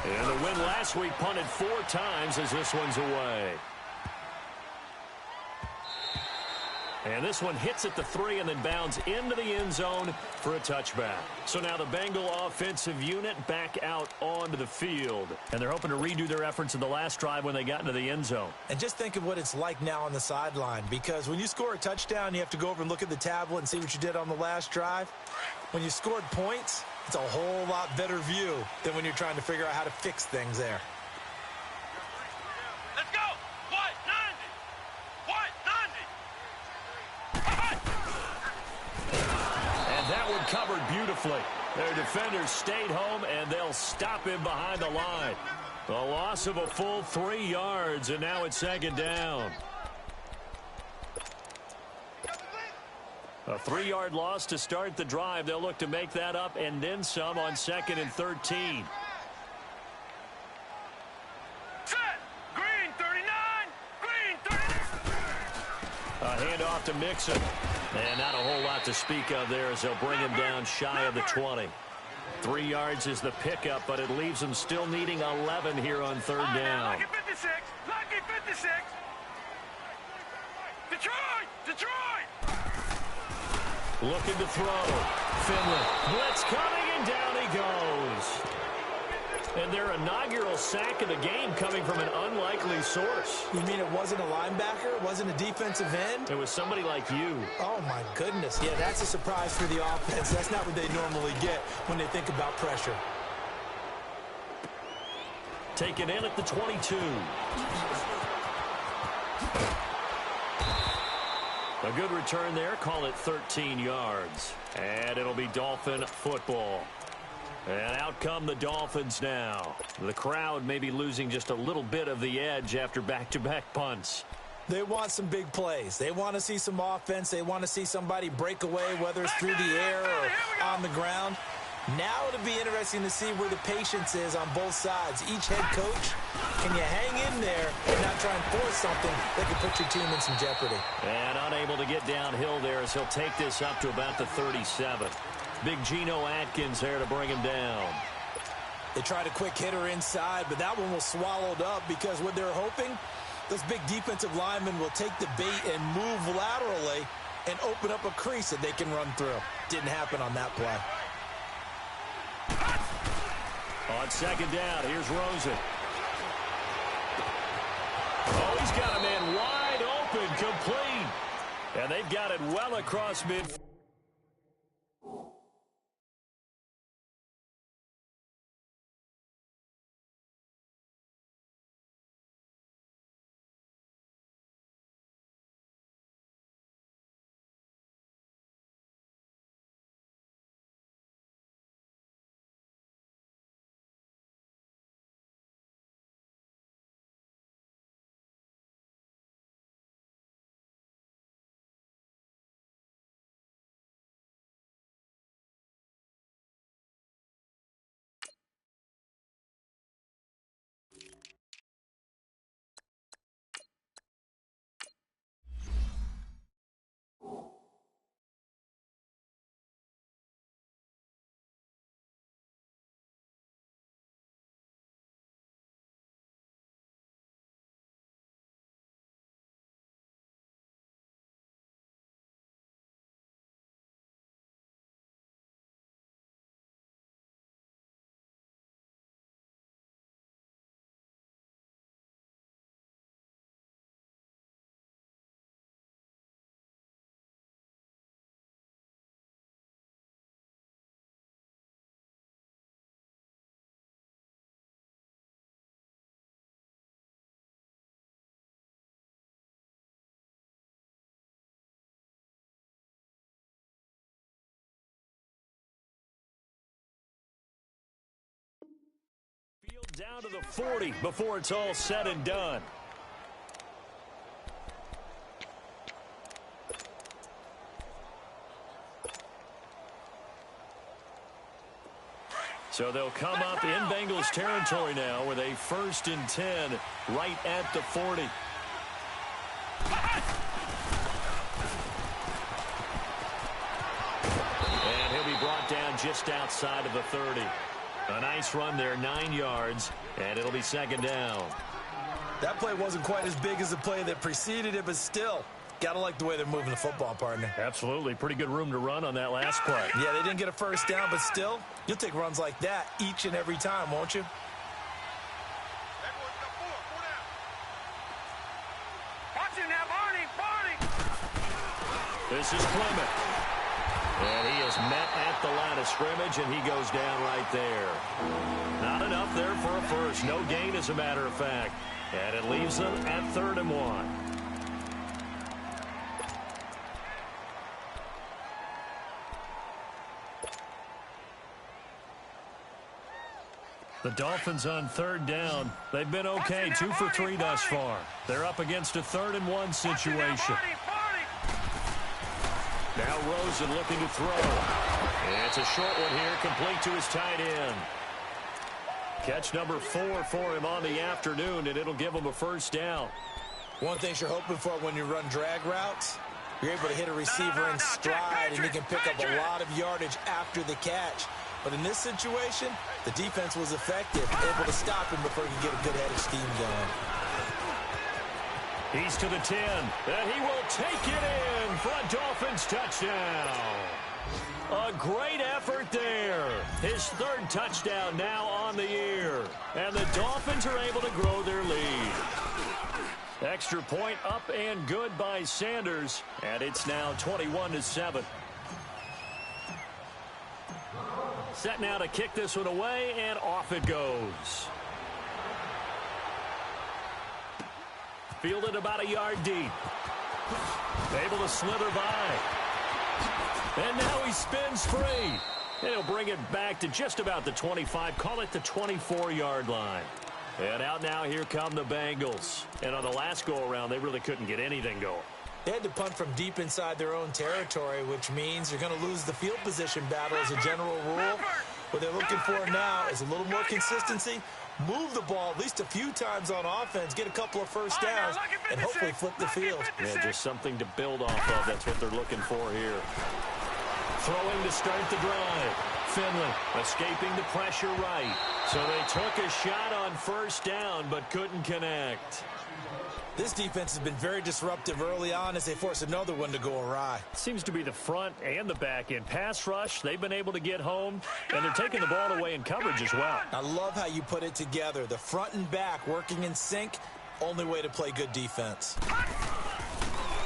And the win last week punted 4 times as this one's away. And this one hits at the 3 and then bounds into the end zone for a touchback. So now the Bengal offensive unit back out onto the field. And they're hoping to redo their efforts in the last drive when they got into the end zone. And just think of what it's like now on the sideline, because when you score a touchdown, you have to go over and look at the tablet and see what you did on the last drive. When you scored points, it's a whole lot better view than when you're trying to figure out how to fix things there. Let's go! What? 90! What? 90! And that one covered beautifully. Their defenders stayed home, and they'll stop him behind the line. The loss of a full 3 yards, and now it's second down. A 3-yard loss to start the drive. They'll look to make that up and then some on 2nd and 13. Set! Green 39! Green 39! A handoff to Mixon. And not a whole lot to speak of there as they'll bring him down shy of the 20. 3 yards is the pickup, but it leaves them still needing 11 here on third down. Lucky 56! Lucky 56! Detroit! Detroit! Looking to throw. Finley. Blitz coming, and down he goes. And their inaugural sack of the game coming from an unlikely source. You mean it wasn't a linebacker? It wasn't a defensive end? It was somebody like you. Oh, my goodness. Yeah, that's a surprise for the offense. That's not what they normally get when they think about pressure. Taken in at the 22. A good return there. Call it 13 yards. And it'll be Dolphin football. And out come the Dolphins now. The crowd may be losing just a little bit of the edge after back-to-back punts. They want some big plays. They want to see some offense. They want to see somebody break away, whether it's through the air or on the ground. Now it'll be interesting to see where the patience is on both sides. Each head coach, can you hang in there and not try and force something that could put your team in some jeopardy? And unable to get downhill there as he'll take this up to about the 37. Big Geno Atkins there to bring him down. They tried a quick hitter inside, but that one was swallowed up because what they're hoping, those big defensive linemen will take the bait and move laterally and open up a crease that they can run through. Didn't happen on that play. On second down, here's Rosen. Oh, he's got a man wide open, complete. And they've got it well across midfield. Down to the 40 before it's all said and done. So they'll come up in Bengals territory now with a 1st and 10 right at the 40. And he'll be brought down just outside of the 30. A nice run there, 9 yards, and it'll be second down. That play wasn't quite as big as the play that preceded it, but still, gotta like the way they're moving the football, partner. Absolutely. Pretty good room to run on that last play. Yeah, they didn't get a first down, but still, you'll take runs like that each and every time, won't you? This is Clement. And he is met at the line of scrimmage, and he goes down right there. Not enough there for a first. No gain, as a matter of fact. And it leaves them at 3rd and 1. The Dolphins on 3rd down. They've been okay, 2 for 3 thus far. They're up against a 3rd and 1 situation. Now Rosen looking to throw. It's a short one here, complete to his tight end. Catch number 4 for him on the afternoon, and it'll give him a first down. One thing you're hoping for when you run drag routes, you're able to hit a receiver in stride, and he can pick up a lot of yardage after the catch. But in this situation, the defense was effective, able to stop him before he could get a good head of steam going. He's to the 10, and he will take it in for a Dolphins touchdown. A great effort there. His third touchdown now on the year. And the Dolphins are able to grow their lead. Extra point up and good by Sanders. And it's now 21-7. Set now to kick this one away, and off it goes. Fielded about a yard deep. Able to slither by. And now he spins free. And he'll bring it back to just about the 25. Call it the 24-yard line. And out now, here come the Bengals. And on the last go-around, they really couldn't get anything going. They had to punt from deep inside their own territory, which means you're going to lose the field position battle as a general rule. What they're looking for now is a little more consistency. Move the ball at least a few times on offense, get a couple of first downs, and hopefully flip the field. Yeah, just something to build off of. That's what they're looking for here. Throwing to start the drive. Finley escaping the pressure right. So they took a shot on first down, but couldn't connect. This defense has been very disruptive early on as they force another one to go awry. Seems to be the front and the back end. Pass rush, they've been able to get home, and they're taking the ball away in coverage as well. I love how you put it together. The front and back working in sync, only way to play good defense.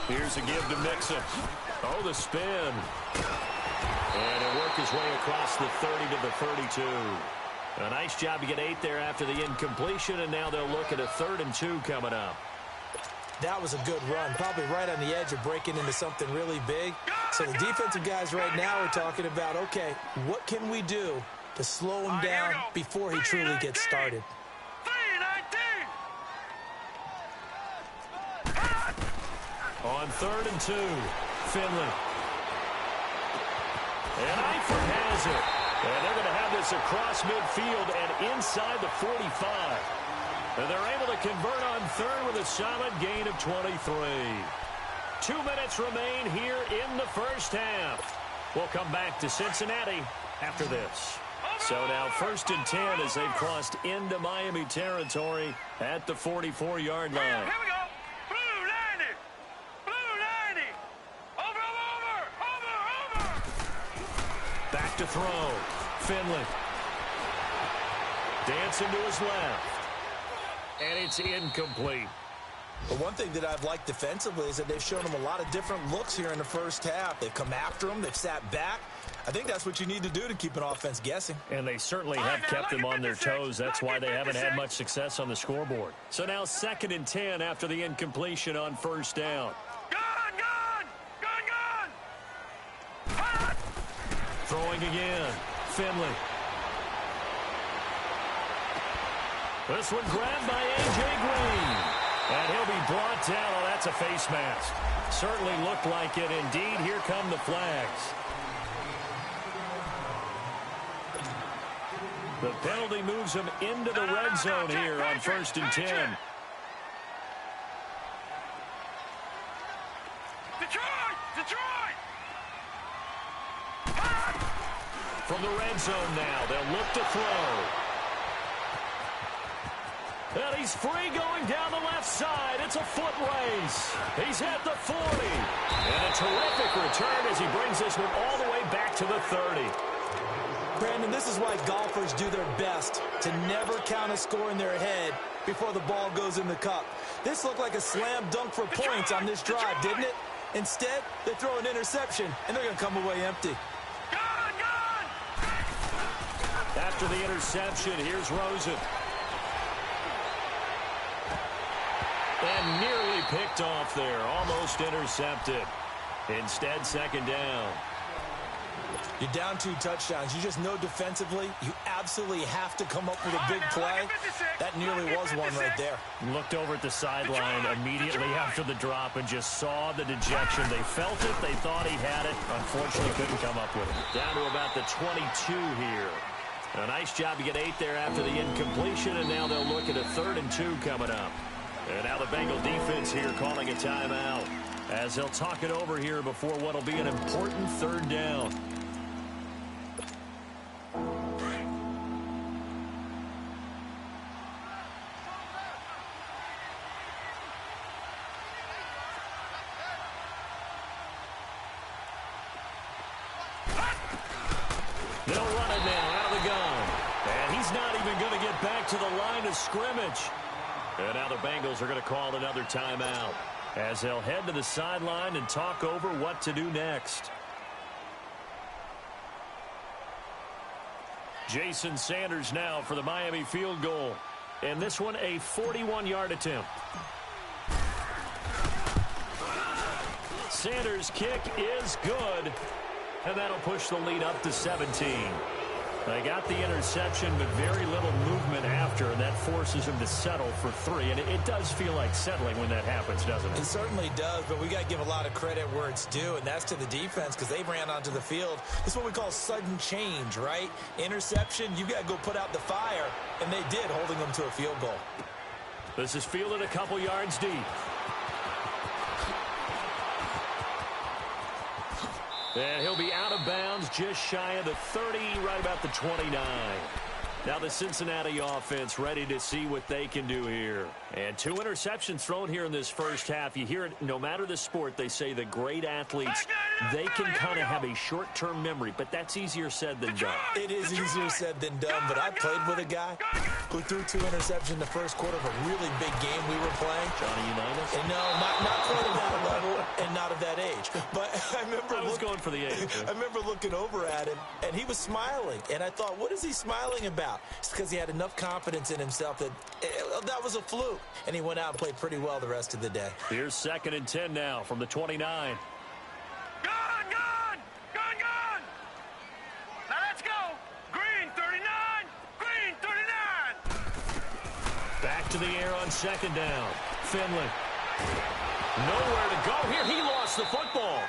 Here's a give to Mixon. Oh, the spin. And it worked his way across the 30 to the 32. A nice job to get 8 there after the incompletion, and now they'll look at a 3rd and 2 coming up. That was a good run, probably right on the edge of breaking into something really big. So the defensive guys right now are talking about, okay, what can we do to slow him down before he truly gets started? On 3rd and 2, Finley. And Eifert has it. And they're going to have this across midfield and inside the 45. And they're able to convert on 3rd with a solid gain of 23. 2 minutes remain here in the first half. We'll come back to Cincinnati after this. So now 1st and 10 as they've crossed into Miami territory at the 44-yard line. Here we go. Blue 90. Blue 90. Over. Back to throw. Finley. Dancing to his left. And it's incomplete. But one thing that I've liked defensively is that they've shown them a lot of different looks here in the first half. They've come after them. They've sat back. I think that's what you need to do to keep an offense guessing. And they certainly have kept them on their toes. That's why they haven't had much success on the scoreboard. So now 2nd and 10 after the incompletion on first down. Throwing again. Finley. This one grabbed by A.J. Green. And he'll be brought down. Oh, that's a face mask. Certainly looked like it. Indeed, here come the flags. The penalty moves him into the red zone here on 1st and 10. Detroit! From the red zone now, they'll look to throw. And he's free going down the left side. It's a foot race. He's at the 40. And a terrific return as he brings this one all the way back to the 30. Brandon, this is why golfers do their best to never count a score in their head before the ball goes in the cup. This looked like a slam dunk for points on this drive, didn't it? Instead, they throw an interception, and they're going to come away empty. After the interception, here's Rosen. And nearly picked off there. Almost intercepted. Instead, 2nd down. You're down 2 touchdowns. You just know defensively you absolutely have to come up with a big play. That nearly was one right there. Looked over at the sideline immediately after the drop and just saw the dejection. They felt it. They thought he had it. Unfortunately, couldn't come up with it. Down to about the 22 here. A nice job to get 8 there after the incompletion, and now they'll look at a 3rd and 2 coming up. And now the Bengal defense here calling a timeout as they'll talk it over here before what will be an important 3rd down. He's not even going to get back to the line of scrimmage. And now the Bengals are going to call another timeout as they'll head to the sideline and talk over what to do next. Jason Sanders now for the Miami field goal. And this one a 41-yard attempt. Sanders' kick is good. And that'll push the lead up to 17. They got the interception, but very little movement after, and that forces him to settle for 3. And it does feel like settling when that happens, doesn't it? It certainly does, but we got to give a lot of credit where it's due, and that's to the defense because they ran onto the field. This is what we call sudden change, right? Interception, you got to go put out the fire, and they did, holding them to a field goal. This is fielded a couple yards deep. And he'll be out of bounds just shy of the 30, right about the 29. Now the Cincinnati offense ready to see what they can do here. And 2 interceptions thrown here in this first half. You hear it no matter the sport, they say the great athletes, they can kind of have a short-term memory, but that's easier said than done. It is easier said than done, but I played with a guy who threw 2 interceptions in the first quarter of a really big game we were playing. Johnny Unitas? And no, not quite at that level and not at that age. But I was going for the age. I remember looking over at him, and he was smiling. And I thought, what is he smiling about? It's because he had enough confidence in himself that that was a fluke. And he went out and played pretty well the rest of the day. Here's 2nd and 10 now from the 29. Gone! Now let's go! Green 39! Green 39! Back to the air on 2nd down. Finley. Nowhere to go here. He lost the football.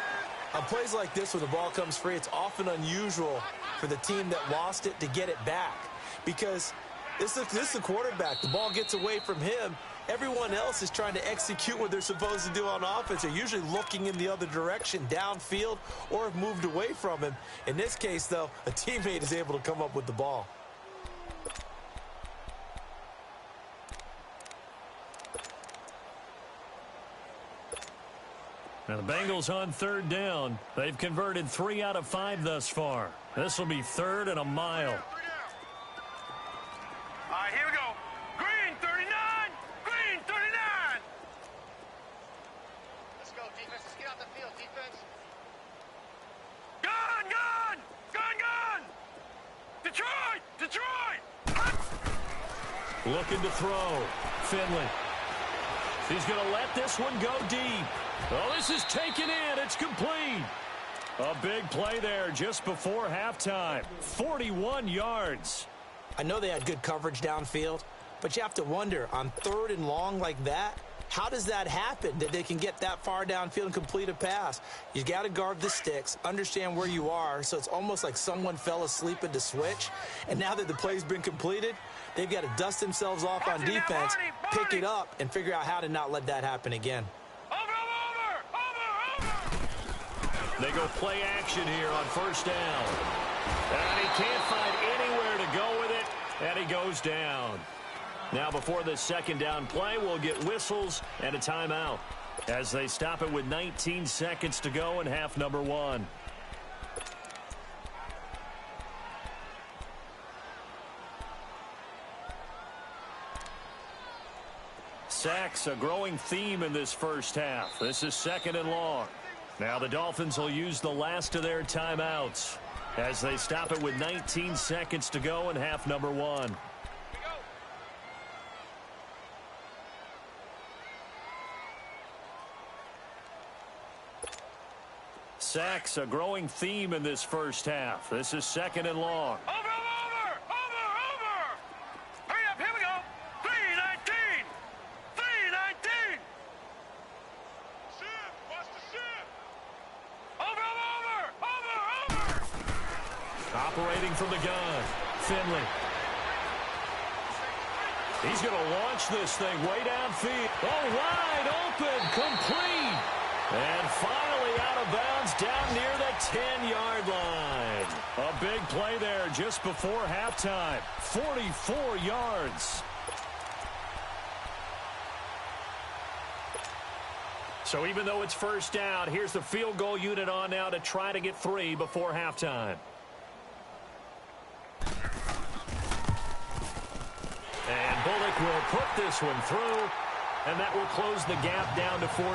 On plays like this where the ball comes free, it's often unusual for the team that lost it to get it back. Because this is the quarterback. The ball gets away from him. Everyone else is trying to execute what they're supposed to do on offense. They're usually looking in the other direction, downfield, or have moved away from him. In this case, though, a teammate is able to come up with the ball. Now the Bengals on 3rd down. They've converted 3 out of 5 thus far. This will be 3rd and a mile. All right, here we go. Green 39! Green 39! Let's go, defense. Let's get out the field, defense. Gone! Detroit! Looking to throw. Finley. He's going to let this one go deep. Oh, this is taken in. It's complete. A big play there just before halftime. 41 yards. I know they had good coverage downfield, but you have to wonder, on 3rd and long like that, how does that happen, that they can get that far downfield and complete a pass? You got to guard the sticks, understand where you are, so it's almost like someone fell asleep at the switch, and now that the play's been completed, they've got to dust themselves off on defense, pick it up, and figure out how to not let that happen again. They go play action here on 1st down. And he can't find anywhere to go with it, and he goes down. Now before the 2nd down play, we'll get whistles and a timeout as they stop it with 19 seconds to go in half number 1. Sacks, a growing theme in this first half. This is 2nd and long. Now the Dolphins will use the last of their timeouts as they stop it with 19 seconds to go in half number 1. Sacks, a growing theme in this first half. This is 2nd and long. Over! Hurry up, here we go. 319! 319! Ship! Watch the ship! Over! Operating from the gun. Finley. He's going to launch this thing way downfield. Oh, wide open. Complete. And finally out of bounds down near the 10-yard line. A big play there just before halftime. 44 yards. So even though it's 1st down, here's the field goal unit on now to try to get 3 before halftime. Bullock will put this one through, and that will close the gap down to 14.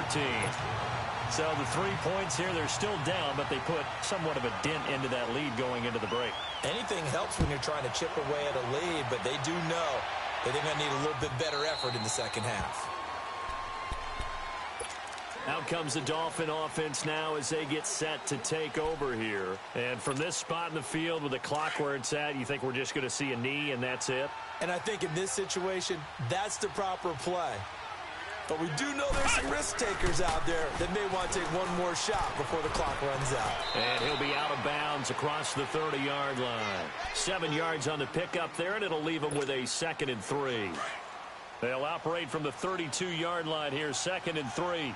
So the 3 points here, they're still down, but they put somewhat of a dent into that lead going into the break. Anything helps when you're trying to chip away at a lead, but they do know that they're going to need a little bit better effort in the second half. Out comes the Dolphin offense now as they get set to take over here. And from this spot in the field with the clock where it's at, you think we're just going to see a knee and that's it? And I think in this situation, that's the proper play. But we do know there's some risk takers out there that may want to take one more shot before the clock runs out. And he'll be out of bounds across the 30-yard line. 7 yards on the pickup there, and it'll leave him with a 2nd and 3. They'll operate from the 32-yard line here, 2nd and 3.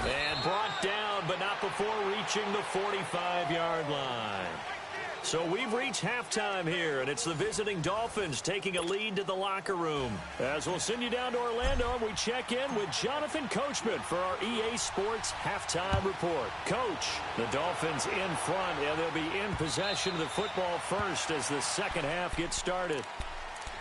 And brought down, but not before reaching the 45-yard line. So we've reached halftime here, and it's the visiting Dolphins taking a lead to the locker room. As we'll send you down to Orlando, and we check in with Jonathan Coachman for our EA Sports Halftime Report. Coach, the Dolphins in front, and they'll be in possession of the football first as the second half gets started.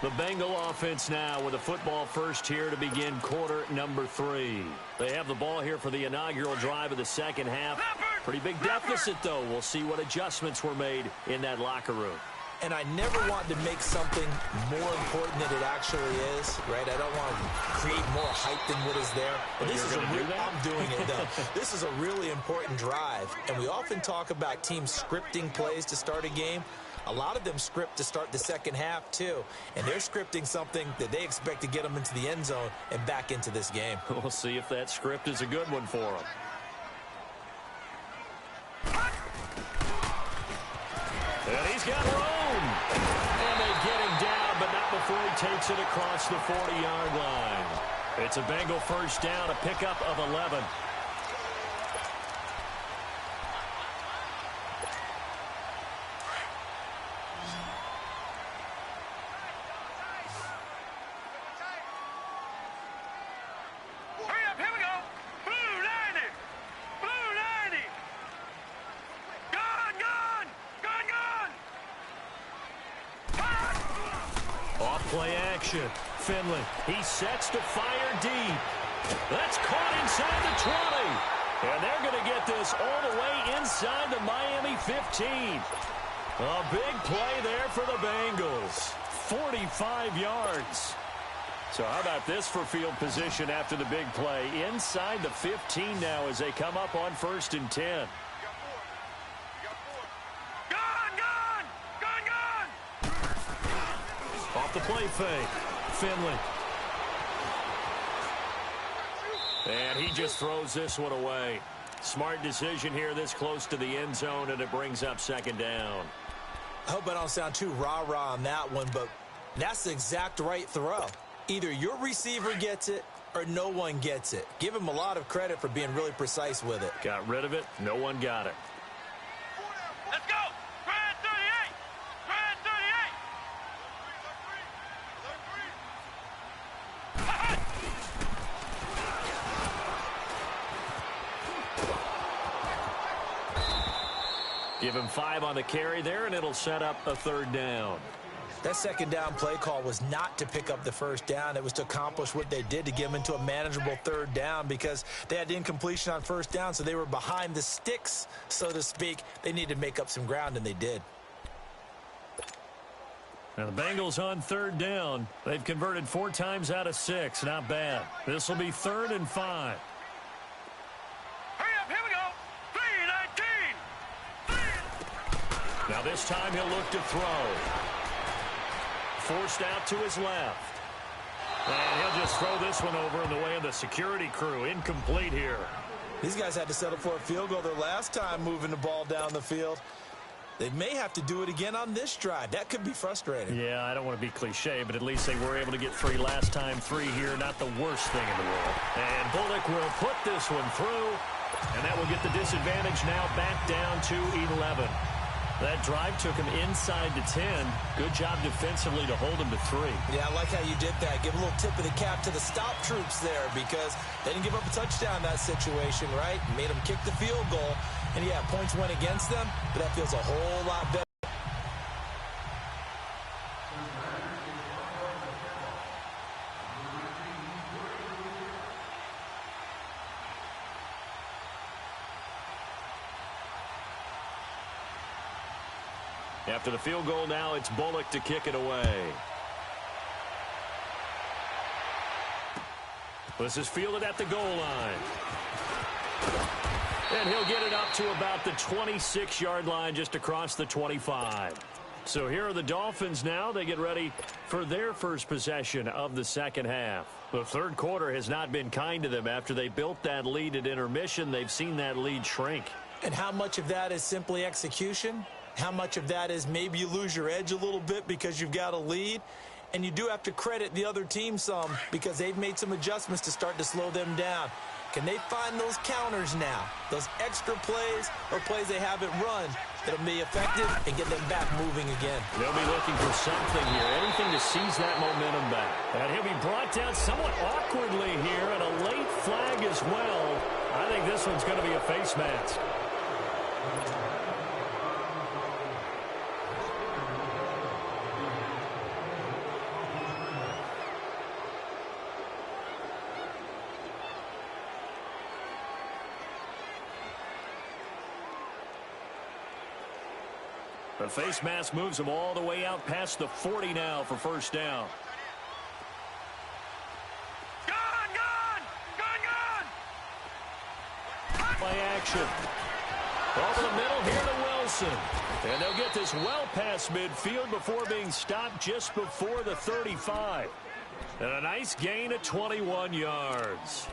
The Bengal offense now with the football first here to begin quarter number 3. They have the ball here for the inaugural drive of the second half. Pretty big deficit, though. We'll see what adjustments were made in that locker room. And I never want to make something more important than it actually is, right? I don't want to create more hype than what is there. But this is I'm doing it, though. This is a really important drive. And we often talk about teams scripting plays to start a game. A lot of them script to start the second half, too. And they're scripting something that they expect to get them into the end zone and back into this game. We'll see if that script is a good one for them. And he's got room. And they get him down, but not before he takes it across the 40-yard line. It's a Bengal first down, a pickup of 11. Play action. Finley, he sets to fire deep. That's caught inside the 20. And they're going to get this all the way inside the Miami 15. A big play there for the Bengals. 45 yards. So how about this for field position after the big play? Inside the 15 now as they come up on 1st and 10. Off the play fake. Finley. And he just throws this one away. Smart decision here this close to the end zone, and it brings up 2nd down. I hope I don't sound too rah-rah on that one, but that's the exact right throw. Either your receiver gets it or no one gets it. Give him a lot of credit for being really precise with it. Got rid of it. No one got it. Let's go! Grand 38! Grand 38! Give him 5 on the carry there, and it'll set up a 3rd down. That 2nd down play call was not to pick up the 1st down. It was to accomplish what they did to get them into a manageable 3rd down because they had incompletion on 1st down, so they were behind the sticks, so to speak. They needed to make up some ground, and they did. Now the Bengals on 3rd down. They've converted 4 times out of 6. Not bad. This will be 3rd and 5. Hurry up, here we go! 3-19! Now this time he'll look to throw. Forced out to his left. And he'll just throw this one over in the way of the security crew. Incomplete here. These guys had to settle for a field goal their last time moving the ball down the field. They may have to do it again on this drive. That could be frustrating. Yeah, I don't want to be cliche, but at least they were able to get 3 last time. 3 here, not the worst thing in the world. And Bullock will put this one through, and that will get the disadvantage now back down to 11. That drive took him inside to 10. Good job defensively to hold him to 3. Yeah, I like how you did that. Give a little tip of the cap to the stop troops there because they didn't give up a touchdown in that situation, right? Made them kick the field goal. And, yeah, points went against them, but that feels a whole lot better. After the field goal now, it's Bullock to kick it away. This is fielded at the goal line. And he'll get it up to about the 26-yard line just across the 25. So here are the Dolphins now. They get ready for their first possession of the second half. The third quarter has not been kind to them. After they built that lead at intermission, they've seen that lead shrink. And how much of that is simply execution? How much of that is maybe you lose your edge a little bit because you've got a lead? And you do have to credit the other team some because they've made some adjustments to start to slow them down. Can they find those counters now, those extra plays or plays they haven't run that'll be effective and get them back moving again? They'll be looking for something here, anything to seize that momentum back. And he'll be brought down somewhat awkwardly here, and a late flag as well. I think this one's going to be a face mask. The face mask moves him all the way out past the 40 now for first down. Play action. Over the middle here to Wilson. And they'll get this well past midfield before being stopped just before the 35. And a nice gain of 21 yards.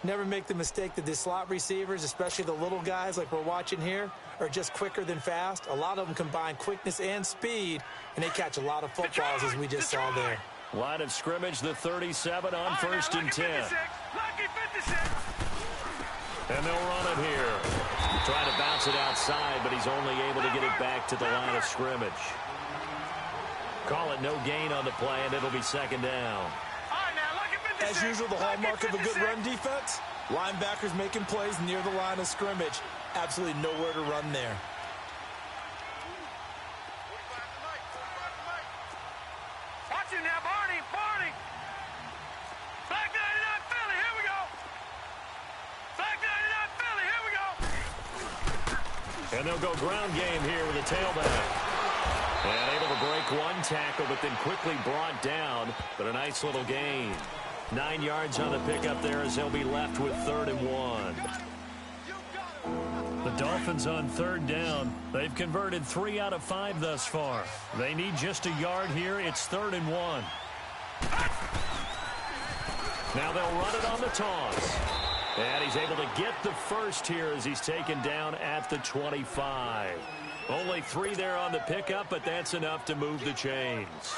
Never make the mistake that the slot receivers, especially the little guys like we're watching here, are just quicker than fast. A lot of them combine quickness and speed, and they catch a lot it footballs as we just saw there. Line of scrimmage, the 37 on first and 10. And they'll run it here. Trying to bounce it outside, but he's only able to get it back to the line of scrimmage. Call it no gain on the play, and it'll be second down. As usual, the hallmark of a good run defense, linebackers making plays near the line of scrimmage. Absolutely nowhere to run there. Watch it now, Barney. Black 99 Philly, here we go. Black 99 Philly, here we go. And they'll go ground game here with a tailback. And able to break one tackle, but then quickly brought down. But a nice little gain. 9 yards on the pickup there as they'll be left with 3rd and 1. The Dolphins on 3rd down. They've converted 3 out of 5 thus far. They need just a yard here. It's 3rd and 1. Now they'll run it on the toss. And he's able to get the first here as he's taken down at the 25. Only 3 there on the pickup, but that's enough to move the chains.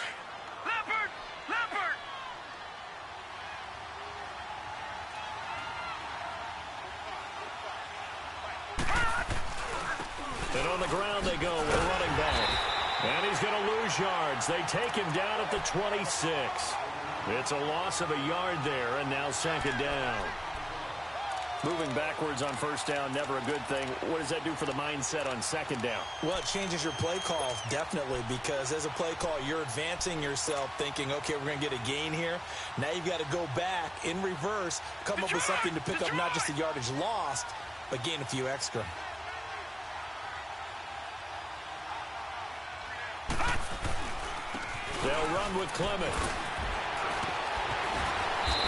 And on the ground they go with a running back. And he's going to lose yards. They take him down at the 26. It's a loss of a yard there, and now second down. Moving backwards on first down, never a good thing. What does that do for the mindset on second down? Well, it changes your play call, definitely, because as a play call, you're advancing yourself thinking, okay, we're going to get a gain here. Now you've got to go back in reverse, come up with something to pick up not just the yardage lost, but gain a few extra. They'll run with Clement.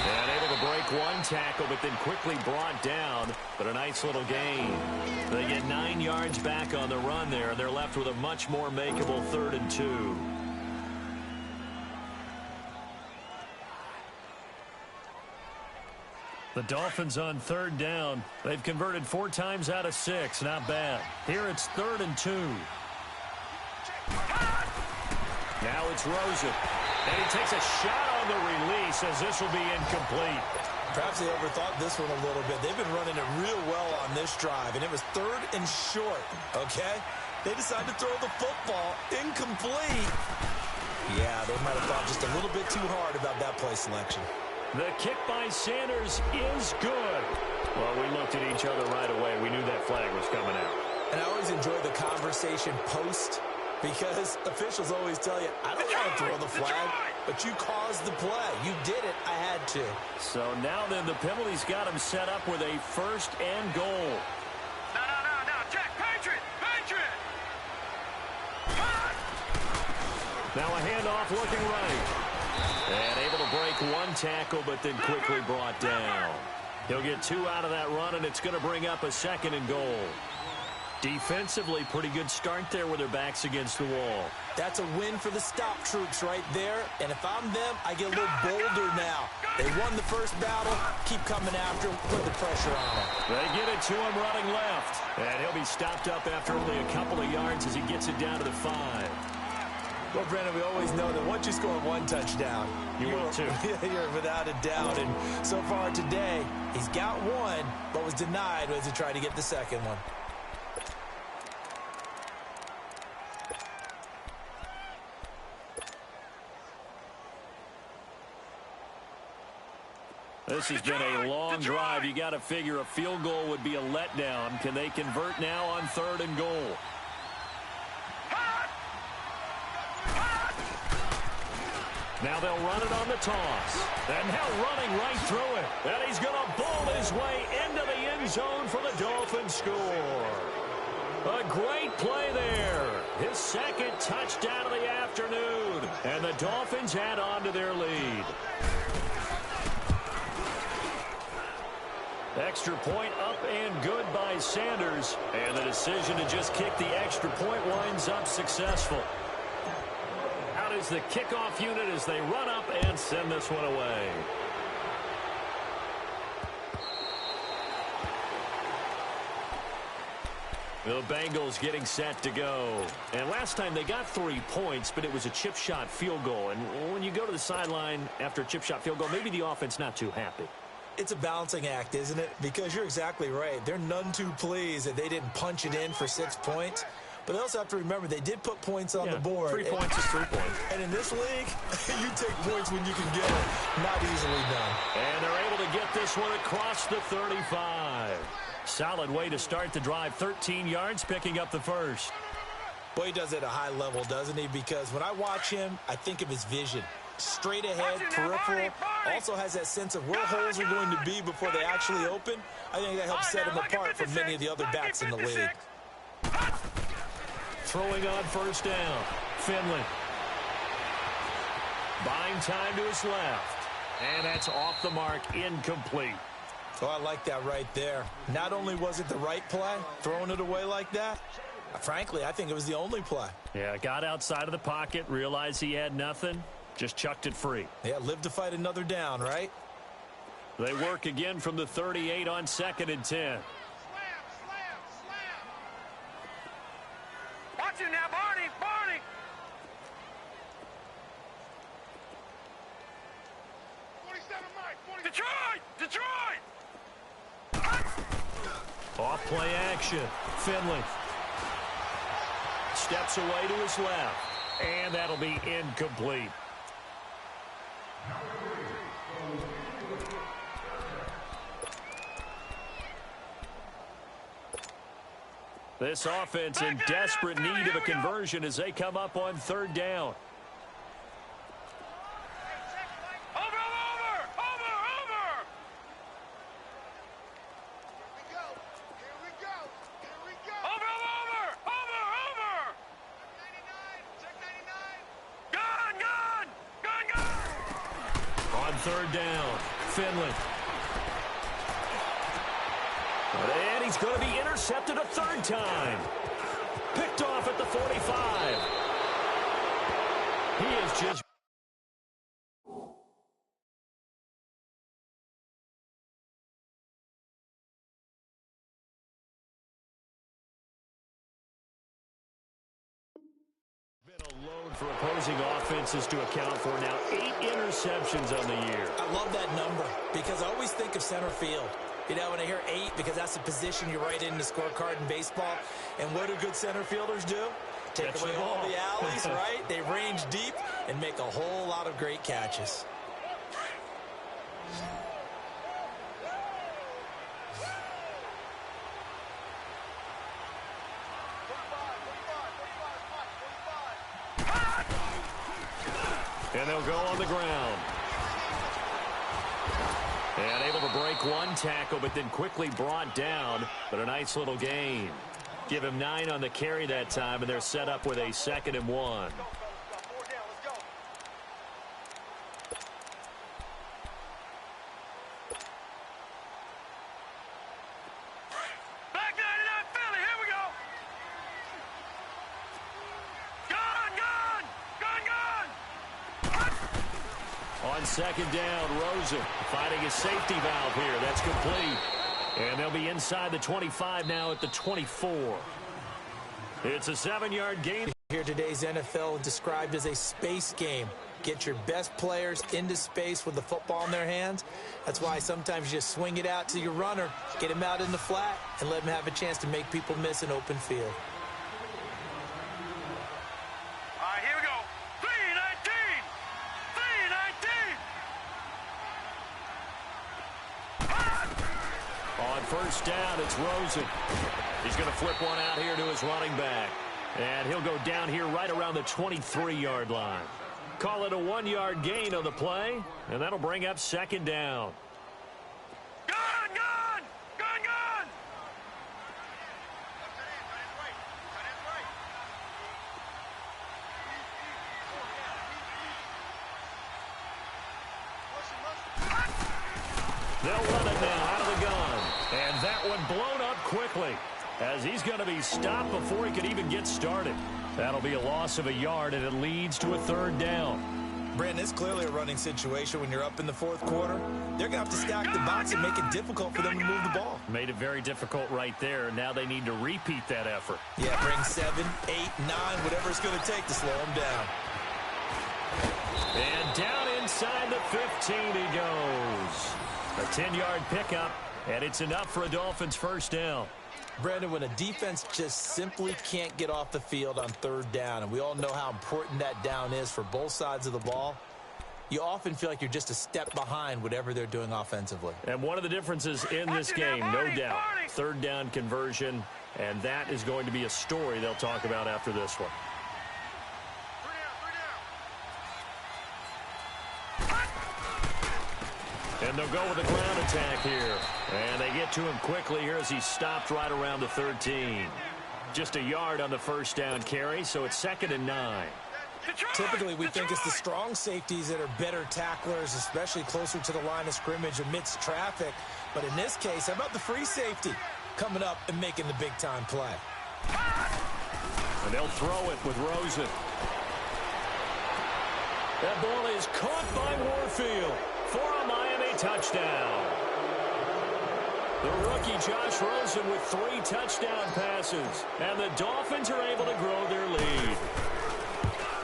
And able to break one tackle, but then quickly brought down. But a nice little gain. They get 9 yards back on the run there, and they're left with a much more makeable 3rd and 2. The Dolphins on 3rd down. They've converted 4 times out of 6. Not bad. Here it's 3rd and 2. Now it's Rosen. And he takes a shot on the release as this will be incomplete. Perhaps they overthought this one a little bit. They've been running it real well on this drive, and it was 3rd and short, okay? They decided to throw the football. Incomplete. Yeah, they might have thought just a little bit too hard about that play selection. The kick by Sanders is good. Well, we looked at each other right away. We knew that flag was coming out. And I always enjoy the conversation post because officials always tell you, I don't want to throw the flag, but you caused the play. You did it. I had to. So now then the penalty's got him set up with a 1st and goal. No, Jack, Patriot! Now a handoff looking right. And able to break one tackle, but then quickly brought down. He'll get 2 out of that run, and it's going to bring up a 2nd and goal. Defensively, pretty good start there with their backs against the wall. That's a win for the stop troops right there. And if I'm them, I get a little bolder now. They won the first battle. Keep coming after them. Put the pressure on them. They get it to him running left. And he'll be stopped up after only a couple of yards as he gets it down to the 5. Well, Brandon, we always know that once you score 1 touchdown, you're without a doubt. And so far today, he's got 1, but was denied as he tried to get the 2nd one. This has been a long drive. You got to figure a field goal would be a letdown. Can they convert now on 3rd and goal? Now they'll run it on the toss. And now running right through it. And he's going to bowl his way into the end zone for the Dolphins score. A great play there. His 2nd touchdown of the afternoon. And the Dolphins add on to their lead. Extra point up and good by Sanders. And the decision to just kick the extra point winds up successful. Out is the kickoff unit as they run up and send this one away. The Bengals getting set to go. And last time they got 3 points, but it was a chip shot field goal. And when you go to the sideline after a chip shot field goal, maybe the offense not too happy. It's a balancing act, isn't it? Because you're exactly right. They're none too pleased that they didn't punch it in for 6 points. But they also have to remember they did put points on the board. 3 points is 3 points. And in this league, you take points when you can get them. Not easily done. And they're able to get this one across the 35. Solid way to start the drive. 13 yards, picking up the 1st. Boy, he does it at a high level, doesn't he? Because when I watch him, I think of his vision. Straight ahead, peripheral, also has that sense of where holes are going to be before they actually open. I think that helps set him apart from many of the other backs in the league. Throwing on 1st down, Finley. Buying time to his left. And that's off the mark, incomplete. Oh, I like that right there. Not only was it the right play, throwing it away like that, frankly, I think it was the only play. Yeah, got outside of the pocket, realized he had nothing, just chucked it free. Yeah, live to fight another down, right? They work again from the 38 on 2nd and 10. Watch it now, Barney! Barney! 47 Mike! Detroit! Detroit! Off play action. Finley steps away to his left. And that'll be incomplete. This offense in desperate need of a conversion as they come up on 3rd down. On 3rd down, Finley. And he's going to be intercepted a 3rd time. Picked off at the 45. He is just... alone for opposing offenses to account for now 8 interceptions on the year. I love that number because I always think of center field. You know, when I hear 8, because that's the position you write in the scorecard in baseball. And what do good center fielders do? Take away all the alleys, right? They range deep and make a whole lot of great catches. And they'll go on the ground. And able to break one tackle, but then quickly brought down. But a nice little gain. Give him 9 on the carry that time, and they're set up with a 2nd and 1. On 2nd down, Rosen finding his safety valve here. That's complete. And they'll be inside the 25 now at the 24. It's a 7-yard gain. Here today's NFL described as a space game. Get your best players into space with the football in their hands. That's why sometimes you just swing it out to your runner, get him out in the flat, and let him have a chance to make people miss an open field. First down, it's Rosen. He's going to flip one out here to his running back. And he'll go down here right around the 23-yard line. Call it a 1-yard gain on the play, and that'll bring up 2nd down. They'll run it now out of the gun. And that one blown up quickly as he's going to be stopped before he could even get started. That'll be a loss of a yard, and it leads to a 3rd down. Brandon, it's clearly a running situation when you're up in the 4th quarter. They're going to have to stack the box and make it difficult for them to move the ball. Made it very difficult right there. Now they need to repeat that effort. Yeah, bring 7, 8, 9, whatever it's going to take to slow them down. And down inside the 15 he goes. A 10-yard pickup, and it's enough for a Dolphins 1st down. Brandon, when a defense just simply can't get off the field on 3rd down, and we all know how important that down is for both sides of the ball, you often feel like you're just a step behind whatever they're doing offensively. And one of the differences in this game, no doubt, 3rd down conversion, and that is going to be a story they'll talk about after this one. And they'll go with a ground attack here. And they get to him quickly here as he's stopped right around the 13. Just a yard on the 1st down carry, so it's 2nd and 9. Typically, we think it's the strong safeties that are better tacklers, especially closer to the line of scrimmage amidst traffic. But in this case, how about the free safety coming up and making the big-time play? And they'll throw it with Rosen. That ball is caught by Warfield for a Miami touchdown. The rookie Josh Rosen with 3 touchdown passes. And the Dolphins are able to grow their lead.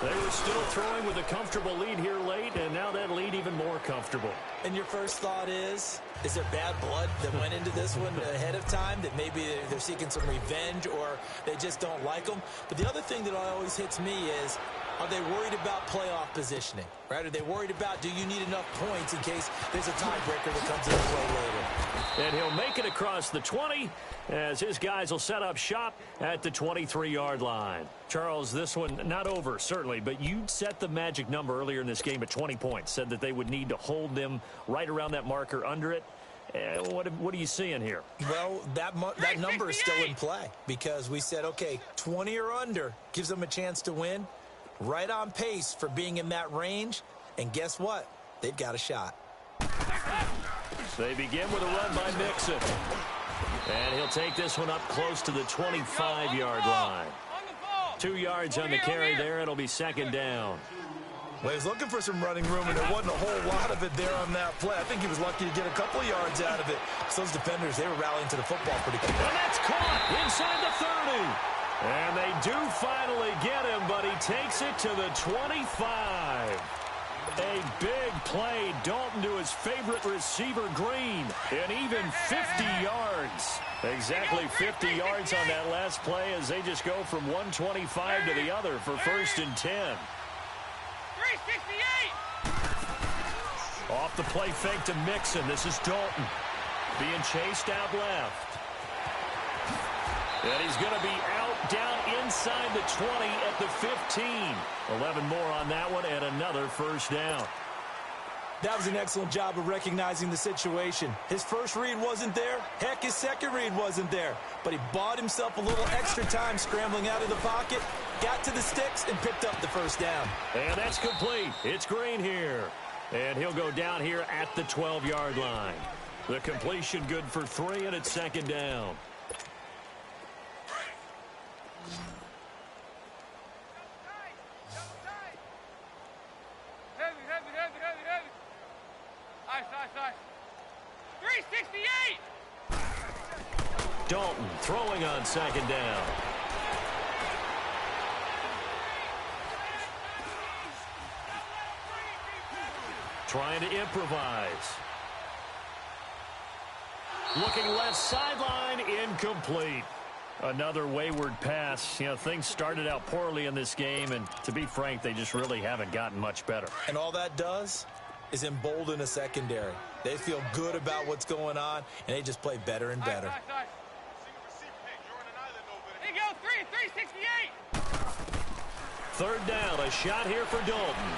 They were still throwing with a comfortable lead here late, and now that lead even more comfortable. And your first thought is there bad blood that went into this one ahead of time, that maybe they're seeking some revenge or they just don't like them? But the other thing that always hits me is, are they worried about playoff positioning, right? Are they worried about, do you need enough points in case there's a tiebreaker that comes into play later? And he'll make it across the 20 as his guys will set up shop at the 23-yard line. Charles, this one not over, certainly, but you set the magic number earlier in this game at 20 points, said that they would need to hold them right around that marker under it. What are you seeing here? Well, that number is still in play because we said, okay, 20 or under gives them a chance to win. Right on pace for being in that range, and guess what? They've got a shot. They begin with a run by Mixon. And he'll take this one up close to the 25-yard line. 2 yards on the carry there. It'll be 2nd down. Well, he was looking for some running room, and there wasn't a whole lot of it there on that play. I think he was lucky to get a couple of yards out of it. So those defenders, they were rallying to the football pretty quick. And that's caught inside the 30. And they do finally get him, but he takes it to the 25. A big play. Dalton to his favorite receiver, Green, and even 50 yards. Exactly 50 yards on that last play as they just go from 125 to the other for 1st and 10. 368. Off the play fake to Mixon. This is Dalton being chased out left. And he's going to be out down inside the 20 at the 15. 11 more on that one and another first down. That was an excellent job of recognizing the situation. His first read wasn't there. Heck, his second read wasn't there. But he bought himself a little extra time scrambling out of the pocket, got to the sticks, and picked up the first down. And that's complete. It's Green here. And he'll go down here at the 12-yard line. The completion good for 3, and it's 2nd down. Heavy. Ice. 368. Dalton throwing on 2nd down. Trying to improvise. Looking left sideline, incomplete. Another wayward pass. You know, things started out poorly in this game, and to be frank, they just really haven't gotten much better. And all that does is embolden a secondary. They feel good about what's going on, and they just play better and better. Here you go, 368. 3rd down, a shot here for Dalton.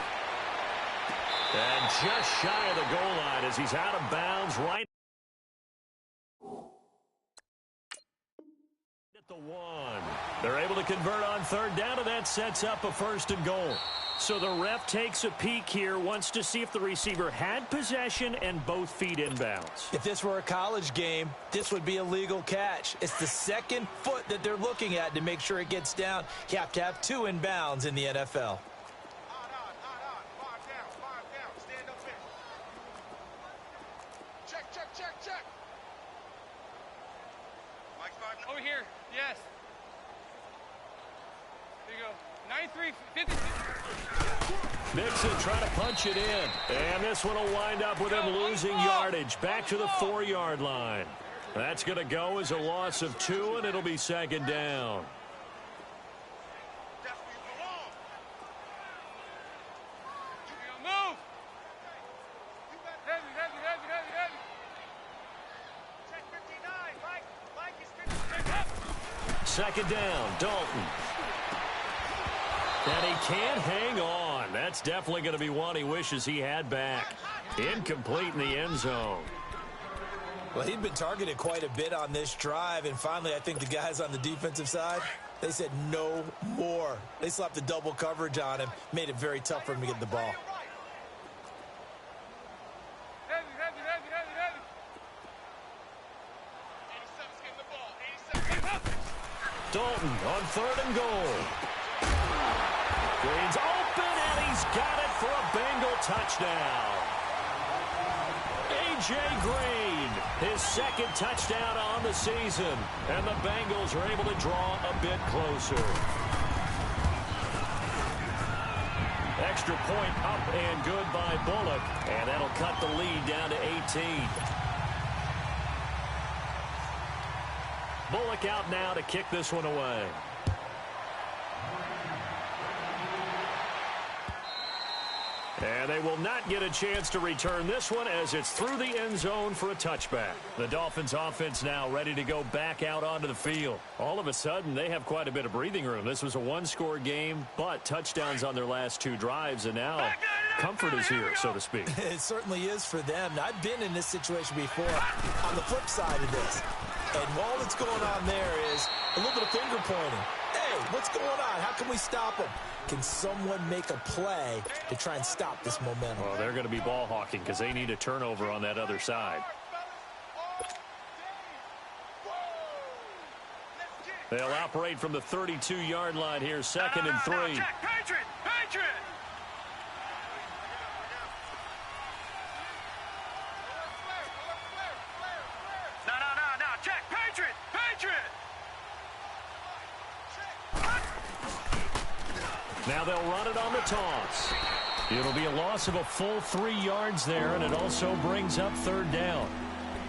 And just shy of the goal line as he's out of bounds right at the 1. They're able to convert on 3rd down, and that sets up a 1st and goal. So the ref takes a peek here, wants to see if the receiver had possession and both feet inbounds. If this were a college game, this would be a legal catch. It's the second foot that they're looking at to make sure it gets down. You have to have 2 inbounds in the NFL. Check. Over here, yes. There you go. 93, 50. Mixon trying to punch it in. And this one will wind up with him losing yardage. Back to the 4-yard line. That's going to go as a loss of 2, and it'll be 2nd down. Move. Heavy. Check 59. Mike is 59. 2nd down, Dalton. And he can't hang on. That's definitely going to be one he wishes he had back. Incomplete in the end zone. Well, he'd been targeted quite a bit on this drive, and finally I think the guys on the defensive side, they said no more. They slapped the double coverage on him, made it very tough for him to get the ball. Heavy. 87's getting the ball. 87. Dalton on 3rd and goal. Green's open, and he's got it for a Bengal touchdown. A.J. Green, his 2nd touchdown on the season, and the Bengals are able to draw a bit closer. Extra point up and good by Bullock, and that'll cut the lead down to 18. Bullock out now to kick this one away. And they will not get a chance to return this one as it's through the end zone for a touchback. The Dolphins offense now ready to go back out onto the field. All of a sudden, they have quite a bit of breathing room. This was a 1-score game, but touchdowns on their last 2 drives, and now comfort is here, so to speak. It certainly is for them. Now, I've been in this situation before on the flip side of this. And all that's going on there is a little bit of finger pointing. Hey, what's going on? How can we stop them? Can someone make a play to try and stop this momentum? Well, they're going to be ball hawking because they need a turnover on that other side. They'll operate from the 32-yard line here, 2nd and 3. Patriot! No, check, Patriot! Now they'll run it on the toss. It'll be a loss of a full 3 yards there, and it also brings up third down.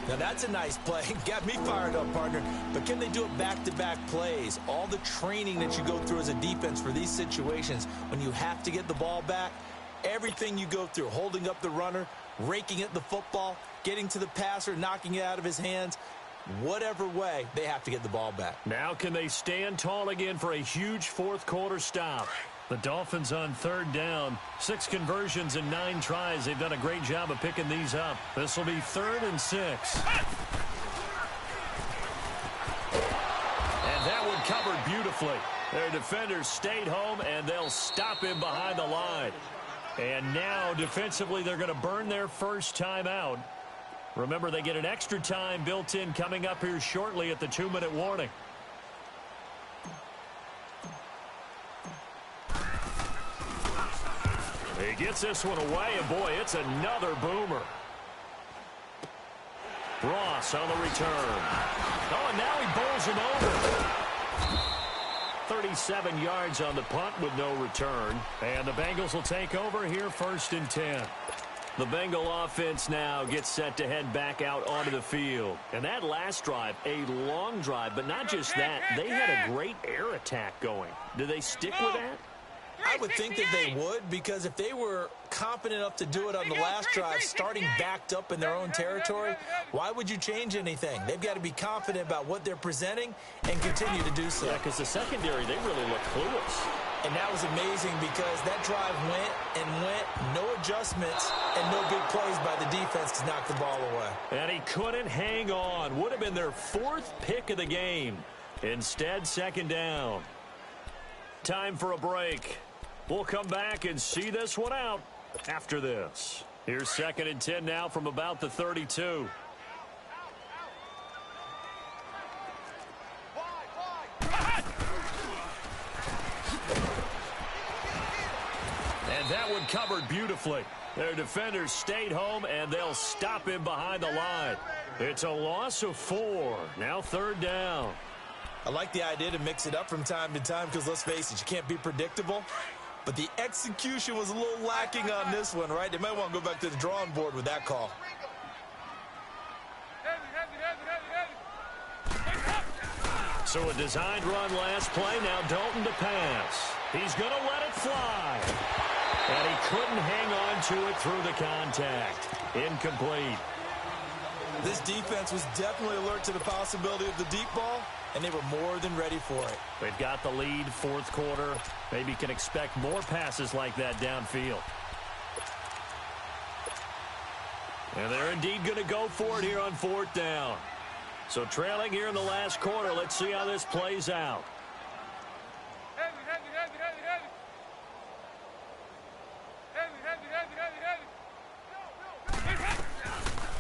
Now, that's a nice play. Got me fired up, partner. But can they do it back-to-back plays? All the training that you go through as a defense for these situations, when you have to get the ball back, everything you go through, holding up the runner, raking at the football, getting to the passer, knocking it out of his hands, whatever way, they have to get the ball back. Now can they stand tall again for a huge fourth-quarter stop? The Dolphins on third down. 6 conversions in 9 tries. They've done a great job of picking these up. This will be 3rd and 6. And that one covered beautifully. Their defenders stayed home, and they'll stop him behind the line. And now, defensively, they're going to burn their first time out. Remember, they get an extra time built in coming up here shortly at the 2-minute warning. He gets this one away, and boy, it's another boomer. Ross on the return. Oh, and now he bowls him over. 37 yards on the punt with no return. And the Bengals will take over here 1st and 10. The Bengal offense now gets set to head back out onto the field. And that last drive, a long drive, but not just that. They had a great air attack going. Do they stick with that? I would think that they would, because if they were confident enough to do it on the last drive, starting backed up in their own territory, why would you change anything? They've got to be confident about what they're presenting and continue to do so. Yeah, because the secondary, they really look clueless. And that was amazing because that drive went and went, no adjustments, and no big plays by the defense to knock the ball away. And he couldn't hang on. Would have been their 4th pick of the game. Instead, 2nd down. Time for a break. We'll come back and see this one out after this. Here's 2nd and 10 now from about the 32. And that one covered beautifully. Their defenders stayed home, and they'll stop him behind the line. It's a loss of 4. Now 3rd down. I like the idea to mix it up from time to time because, let's face it, you can't be predictable. But the execution was a little lacking on this one, right? They might want to go back to the drawing board with that call. So a designed run last play. Now Dalton to pass. He's going to let it fly. And he couldn't hang on to it through the contact. Incomplete. This defense was definitely alert to the possibility of the deep ball, and they were more than ready for it. They've got the lead, 4th quarter. Maybe can expect more passes like that downfield. And they're indeed going to go for it here on 4th down. So trailing here in the last quarter, let's see how this plays out.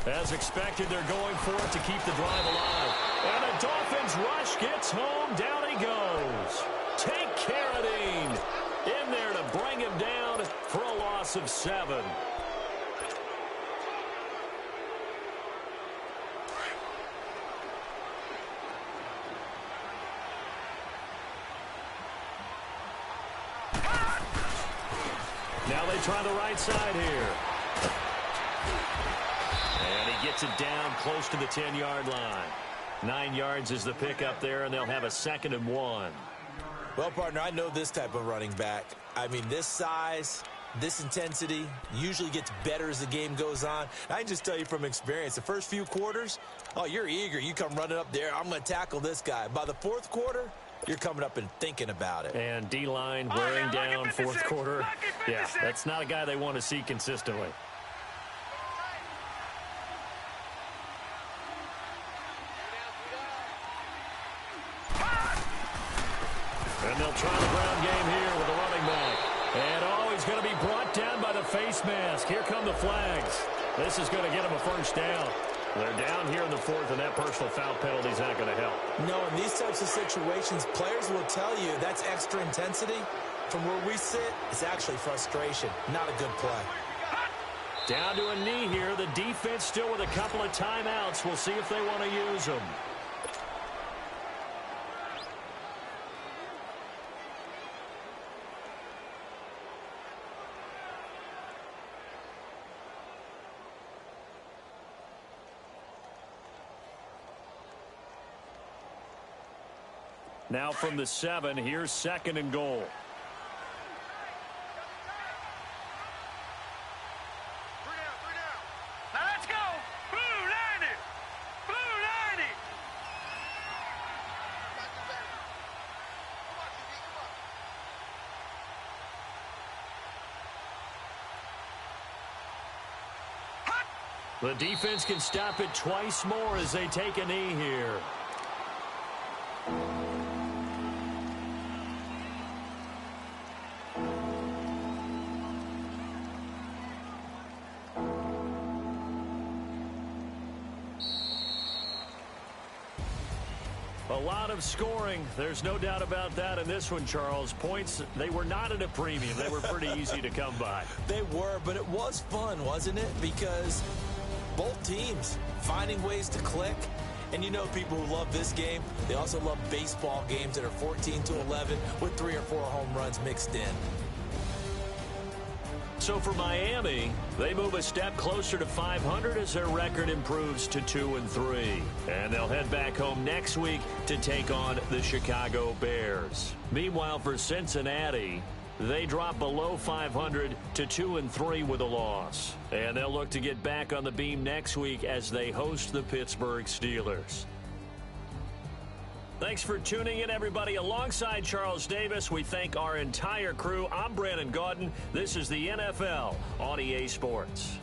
As expected, they're going for it to keep the drive alive. And the Dolphins rush gets home. Down he goes. Take Carradine in there to bring him down for a loss of 7. Now they try the right side here. And he gets it down close to the 10-yard line. 9 yards is the pickup there, and they'll have a 2nd and 1. Well, partner, I know this type of running back. I mean, this size, this intensity usually gets better as the game goes on. I can just tell you from experience, the first few quarters, oh, you're eager. You come running up there, I'm going to tackle this guy. By the 4th quarter, you're coming up and thinking about it. And D-line wearing down 4th quarter. Yeah, that's not a guy they want to see consistently. And they'll try the ground game here with the running back. And, oh, he's going to be brought down by the face mask. Here come the flags. This is going to get him a 1st down. They're down here in the 4th, and that personal foul penalty is not going to help. No, in these types of situations, players will tell you that's extra intensity. From where we sit, it's actually frustration, not a good play. Down to a knee here. The defense still with a couple of timeouts. We'll see if they want to use them. Now from the 7, here's 2nd and goal. Now let's go. Blue 90. Blue 90. The defense can stop it twice more as they take a knee here. A lot of scoring. There's no doubt about that in this one, Charles. Points, they were not at a premium. They were pretty easy to come by. They were, but it was fun, wasn't it? Because both teams finding ways to click. And you know people who love this game, they also love baseball games that are 14-11 with 3 or 4 home runs mixed in. So for Miami, they move a step closer to 500 as their record improves to 2-3. And they'll head back home next week to take on the Chicago Bears. Meanwhile, for Cincinnati, they drop below 500 to 2-3 with a loss. And they'll look to get back on the beam next week as they host the Pittsburgh Steelers. Thanks for tuning in, everybody. Alongside Charles Davis, we thank our entire crew. I'm Brandon Gaudin. This is the NFL on EA Sports.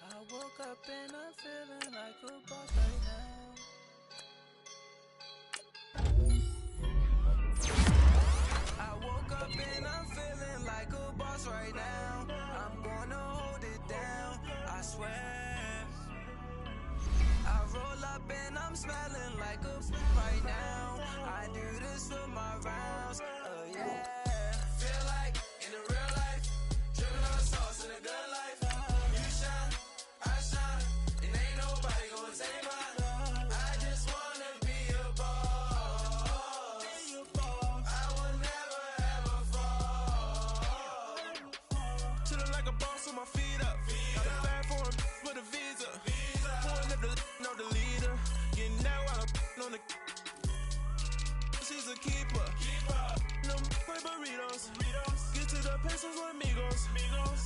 I woke up and I'm feeling like a boss right now. I woke up and I'm feeling like a boss right now. I'm gonna hold it down, I swear. I roll up and I'm smelling like a right now. I do this for my rounds, yeah. Feel like in the real life, dripping on sauce in a good life. You shine, I shine, and ain't nobody gonna take mine. I just wanna be a boss. I will never ever fall. Chillin' like a boss with my feet up. Got a bag for him with a visa. Pulling up the no the leader. Getting that while I'm on the. She's a keeper. No burritos. Get to the pesos with amigos.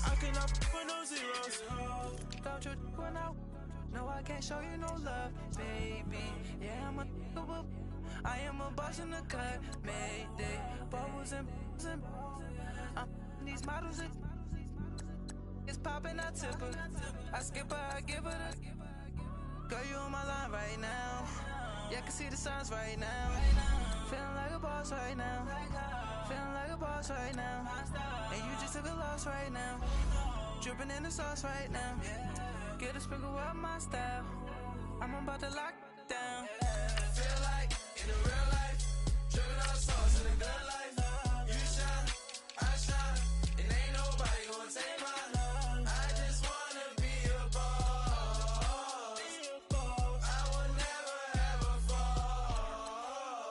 I cannot with no zeros. Don't you run out? No, I can't show you no love, baby. Yeah, I am a boss in the cut. Mayday. Bubbles and these models. It's popping, I tip her. I skip her, I give her the. Girl, you on my line right now. Yeah, I can see the signs right now. Feeling like a boss right now. Feeling like a boss right now. And you just took a loss right now. Dripping in the sauce right now. Get a sprinkle up my style. I'm about to lock down. Feel like in the real life, dripping on sauce in a good life. You shine, I shine, and ain't nobody gonna take mine. I just wanna be a boss. I will never ever fall.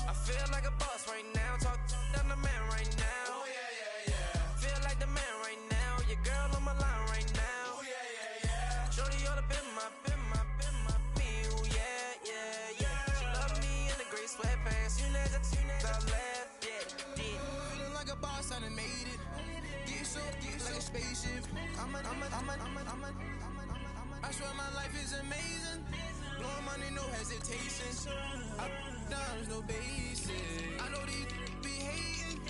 I feel like a boss right now. Talk to the man right now. Oh yeah. Feel like the man right now. Your girl on my line right now. Oh yeah. Shorty all up in my time and made it. Get so like a spaceship. I swear my life is amazing. Blowing money, no hesitation. Down, no basic. I know these be hating,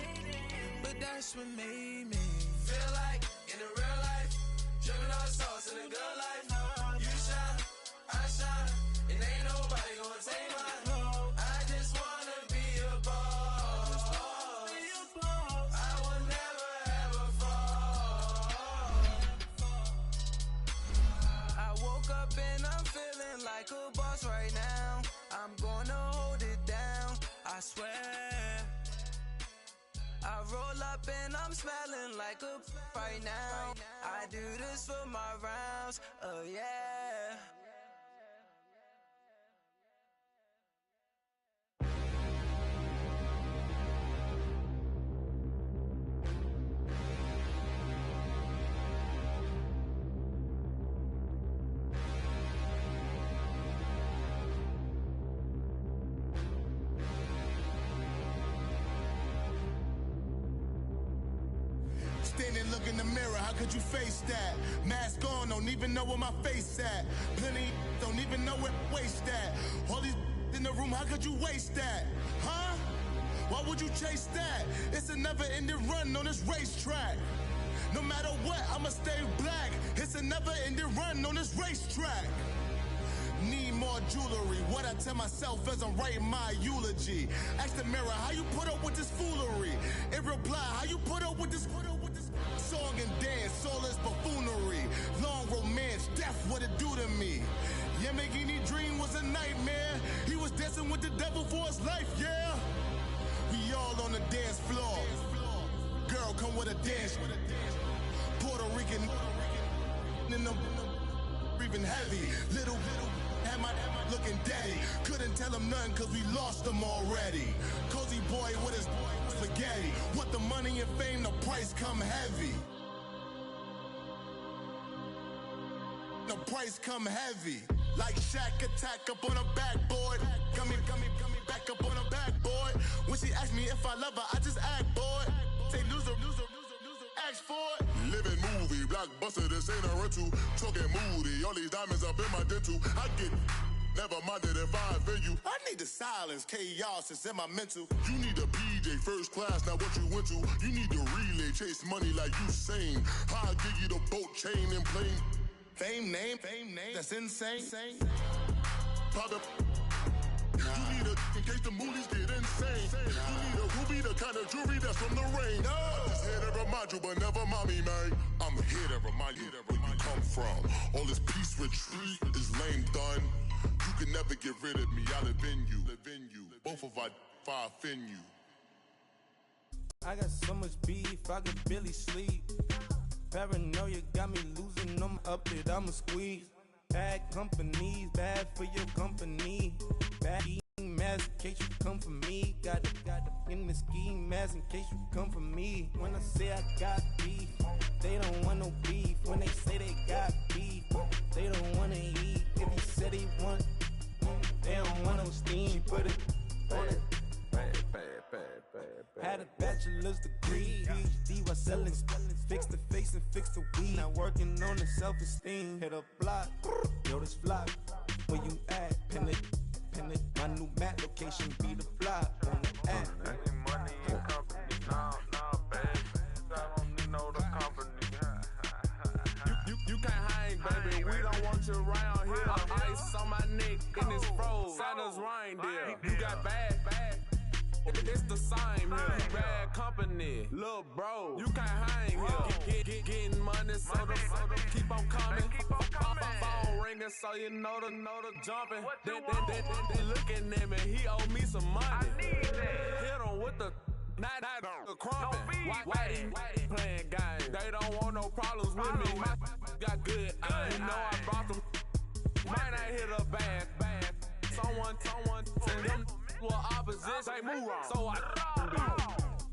but that's what made me feel like in the real life. Dripping all sauce in the good life. You shine, I shine, and ain't nobody gonna take mine. I just wanna be a boss. I will never ever fall. I woke up and I'm feeling like a boss right now. I'm gonna hold it down, I swear. I roll up and I'm smelling like a right now. I do this for my rounds, oh yeah. Standing, look in the mirror, how could you face that? Mask on, don't even know where my face at. Plenty, don't even know where waist at. All these in the room, how could you waste that? Huh? Why would you chase that? It's a never-ending run on this racetrack. No matter what, I'ma stay black. It's a never-ending run on this racetrack. Need more jewelry. What I tell myself as I'm writing my eulogy. Ask the mirror, how you put up with this foolery? It reply, how you put up with this song and dance, all this buffoonery. Long romance, death, what it do to me? Yamagini dream was a nightmare. He was dancing with the devil for his life, yeah. We all on the dance floor. Girl, come with a dance. Puerto Rican in the breathing heavy. Little had my looking daddy. Couldn't tell him nothing cause we lost him already. Cozy boy with his spaghetti. What the money and fame, the price come heavy. The price come heavy. Like Shaq attack up on a backboard. Got me back up on a backboard. When she asked me if I love her, I just act bored. Say loser, ask for it. Living movie, blockbuster, this ain't a rental. Talking moody, all these diamonds up in my dental. I get never minded if I offend you. I need the silence, chaos is in my mental. You need a PJ, first class, not what you went to. You need the relay, chase money like you sane. I'll give you the boat, chain, and plane. Fame name, that's insane. Pop it. You need a, in case the movies get insane. You need a ruby, the kind of jewelry that's from the rain. I'm just here to remind you, but never mommy, man. I'm here to remind you where you come from. All this peace retreat is lame done. You can never get rid of me, I live in you. Both of our fire offend you. I got so much beef, I could barely sleep. Paranoia got me losing them up that I'ma squeeze. Bad companies, bad for your company. Bad scheme mask in case you come for me. Got in the scheme mask in case you come for me. When I say I got beef, they don't want no beef. When they say they got beef, they don't wanna eat. If he said he want, they don't want no steam. She put it on it. Had a bachelor's degree, PhD while selling. Fix the face and fix the weed. Now working on the self-esteem. Hit a block, yo this flock. Where you at? Pin it. My new map location be the flock on the app. Money and company, nah, baby. I don't need no the company. You can't hang, baby. We don't want you around here. Ice on my neck in this froze. Santa's reindeer. You got bad. It's the same here. Bad company, little bro. You can't hang here. Getting money, so the keep on coming. Phone ringing, so you know the jumping. They looking at me. He owe me some money. I need that. Hit him with the the crumping. Why they playing games? They don't want no problems with me. My got good. You know I brought them. Might not hit a bad. Someone send them. Opposition, they move wrong. So I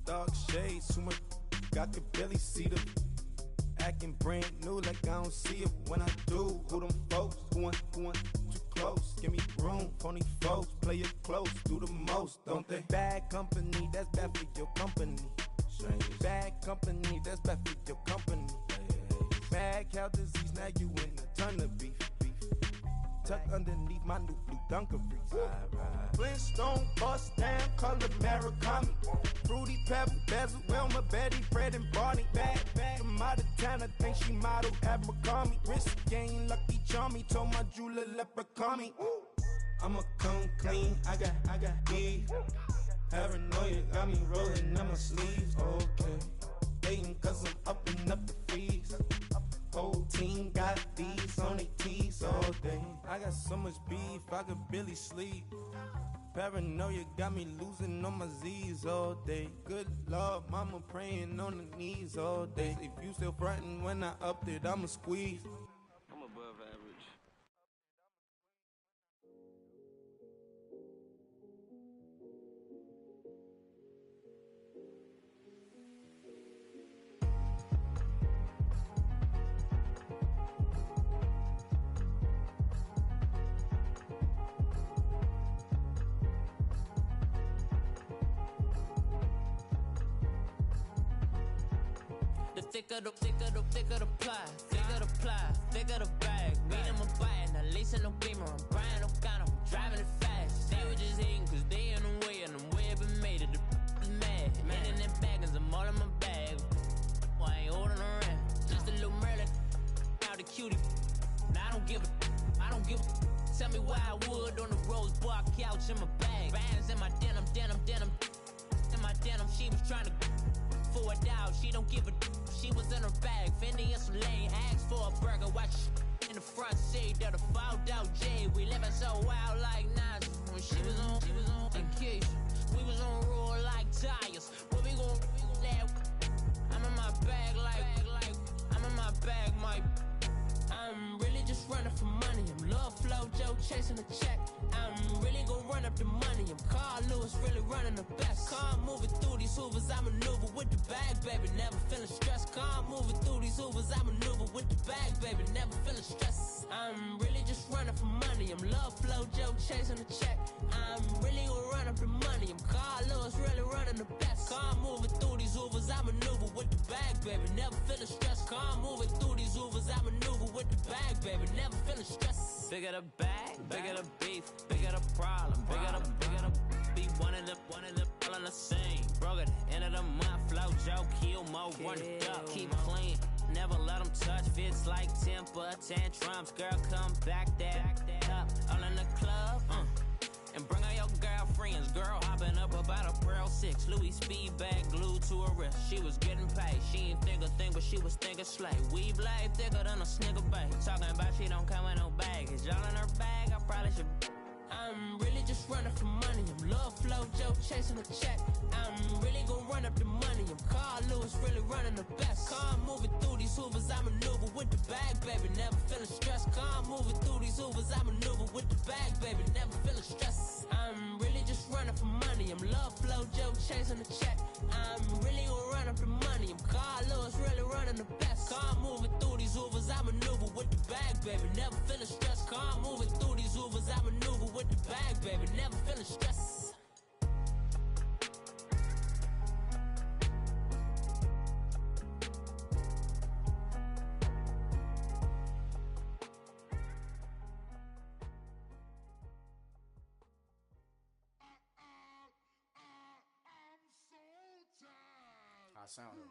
dark shades, too much. I could barely see them. Acting brand new, like I don't see it when I do. Who them folks? Who want too close? Give me room, phony folks. Play it close, do the most, don't they? Bad company, that's bad for your company. Bad company, that's bad for your company. Mad cow disease, now you in a ton of beef. Tucked underneath my new blue Dunkaroos. Flintstone, bust down, color Murakami. Fruity Pebble, Bezel, Wilma, Betty, Fred, and Barney. Bad from out of town, I think she modeled Abercrombie. Wrist game, Lucky Charmy, told my jeweler leprechaun. I'ma come clean, I got beef. Paranoia got me rolling on my sleeves. Okay, hating cause I'm up and up the fees. Whole team got these on their tees all day. I got so much beef, I could barely sleep. Paranoia got me losing on my Z's all day. Good Lord, mama praying on the knees all day. If you still frontin' when I upped it, I'ma squeeze. I'm above average. Thicker the pie, thicker the bag. Beat him a bite, now lacing no beamer. I'm Brian O'Connor, I'm driving it fast. They were just hating cause they in the way, and the way I've been made it, the is mad. Man in them baggins, I'm all in my bag. I ain't holding around, just a little Merlin, out the cutie. Now I don't give a, tell me why I would on the rose bar couch in my bag. Bands in my denim, in my denim, she was trying to for a doubt, she don't give a she was in her bag, Fendi and some lane, asked for a burger, watch in the front seat, that a fouled out J, we living so wild like Nas, when she was on vacation, we was on roll like tires, what we gon' let, I'm in my bag like, I'm in my bag, Mike, I'm really just running for money, I'm love flow, Joe chasing a check, I'm really gon' run up the money, I'm Carl Lewis, really running the best, car moving through these hoovers, I maneuver with the bag, baby, never feeling stressed, car moving through these hoovers, I maneuver with the bag, baby, never feeling stressed, I'm really just running for money, I'm love flow, Joe chasing a check, I'm really gon' run up the money, I'm Carl Lewis, really running the best, car moving through these hoovers, I maneuver with the bag, baby, never feeling stressed, car moving through these hoovers, I maneuver with the bag, baby, never feeling stressed. Bigger the bag, bigger the beef, bigger the problem, bigger the beef, one of them all in the same. Broke at the end of the month, flow, Joe, kill, mo, run it up, keep clean. Never let them touch, fits like temper tantrums. Girl, come back that up, all in the club, and bring all your girlfriends. Girl hopping up about a Pearl 6, Louis speed bag glued to her wrist. She was getting paid, she ain't think a thing, but she was thinking slay. We blade thicker than a snicker bag. Talking about she don't come with no baggage. All in her bag, I probably should. I'm really just running for money. I'm love flow, Joe chasing a check. I'm really gon' run up the money. I'm Carl Lewis, really running the best. Car moving through these hoovers, I maneuver with the bag, baby, never feeling stressed. Car moving through these hoovers, I maneuver with the bag, baby, never feeling stressed. I'm really just running for money. I'm love flow, Joe chasing a check. I'm really gon' run up the money. I'm Carl Lewis, really running the best. Car moving through these hoovers, I maneuver with the bag, baby, never feeling stressed. Car moving through these hoovers, I maneuver with the bag, baby, never feeling stressed. I sound it.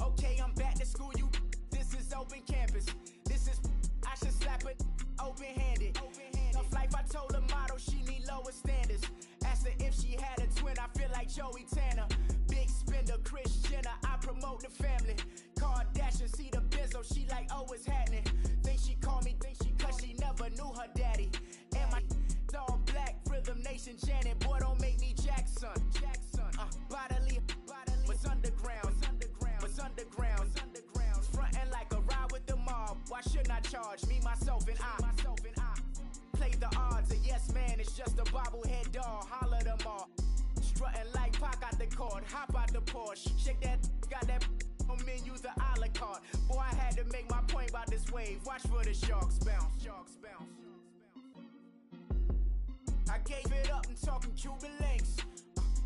Okay, I'm back to school, you. This is open campus. This is, I should slap it open-handed. Tough life, I told her motto, she need lower standards. Asked her if she had a twin, I feel like Joey Tanner. Big spender, Kris Jenner, I promote the family. Kardashian, see the Benzo, she like, oh, it's happening. Think she called me, cause she never knew her daddy. And my all black, Rhythm Nation Janet, boy, don't make me Jackson. Bodily, what's underground, what's underground. Frontin' like a ride with the mob, why shouldn't I charge me, myself, and I? Play the odds, a yes man is just a bobblehead doll, holler them all. frontin' like Pac out the court, hop out the Porsche, shake that, got that on menus the a la carte. Boy, I had to make my point about this wave. Watch for the sharks bounce. Sharks bounce. I gave it up and talking Cuban links.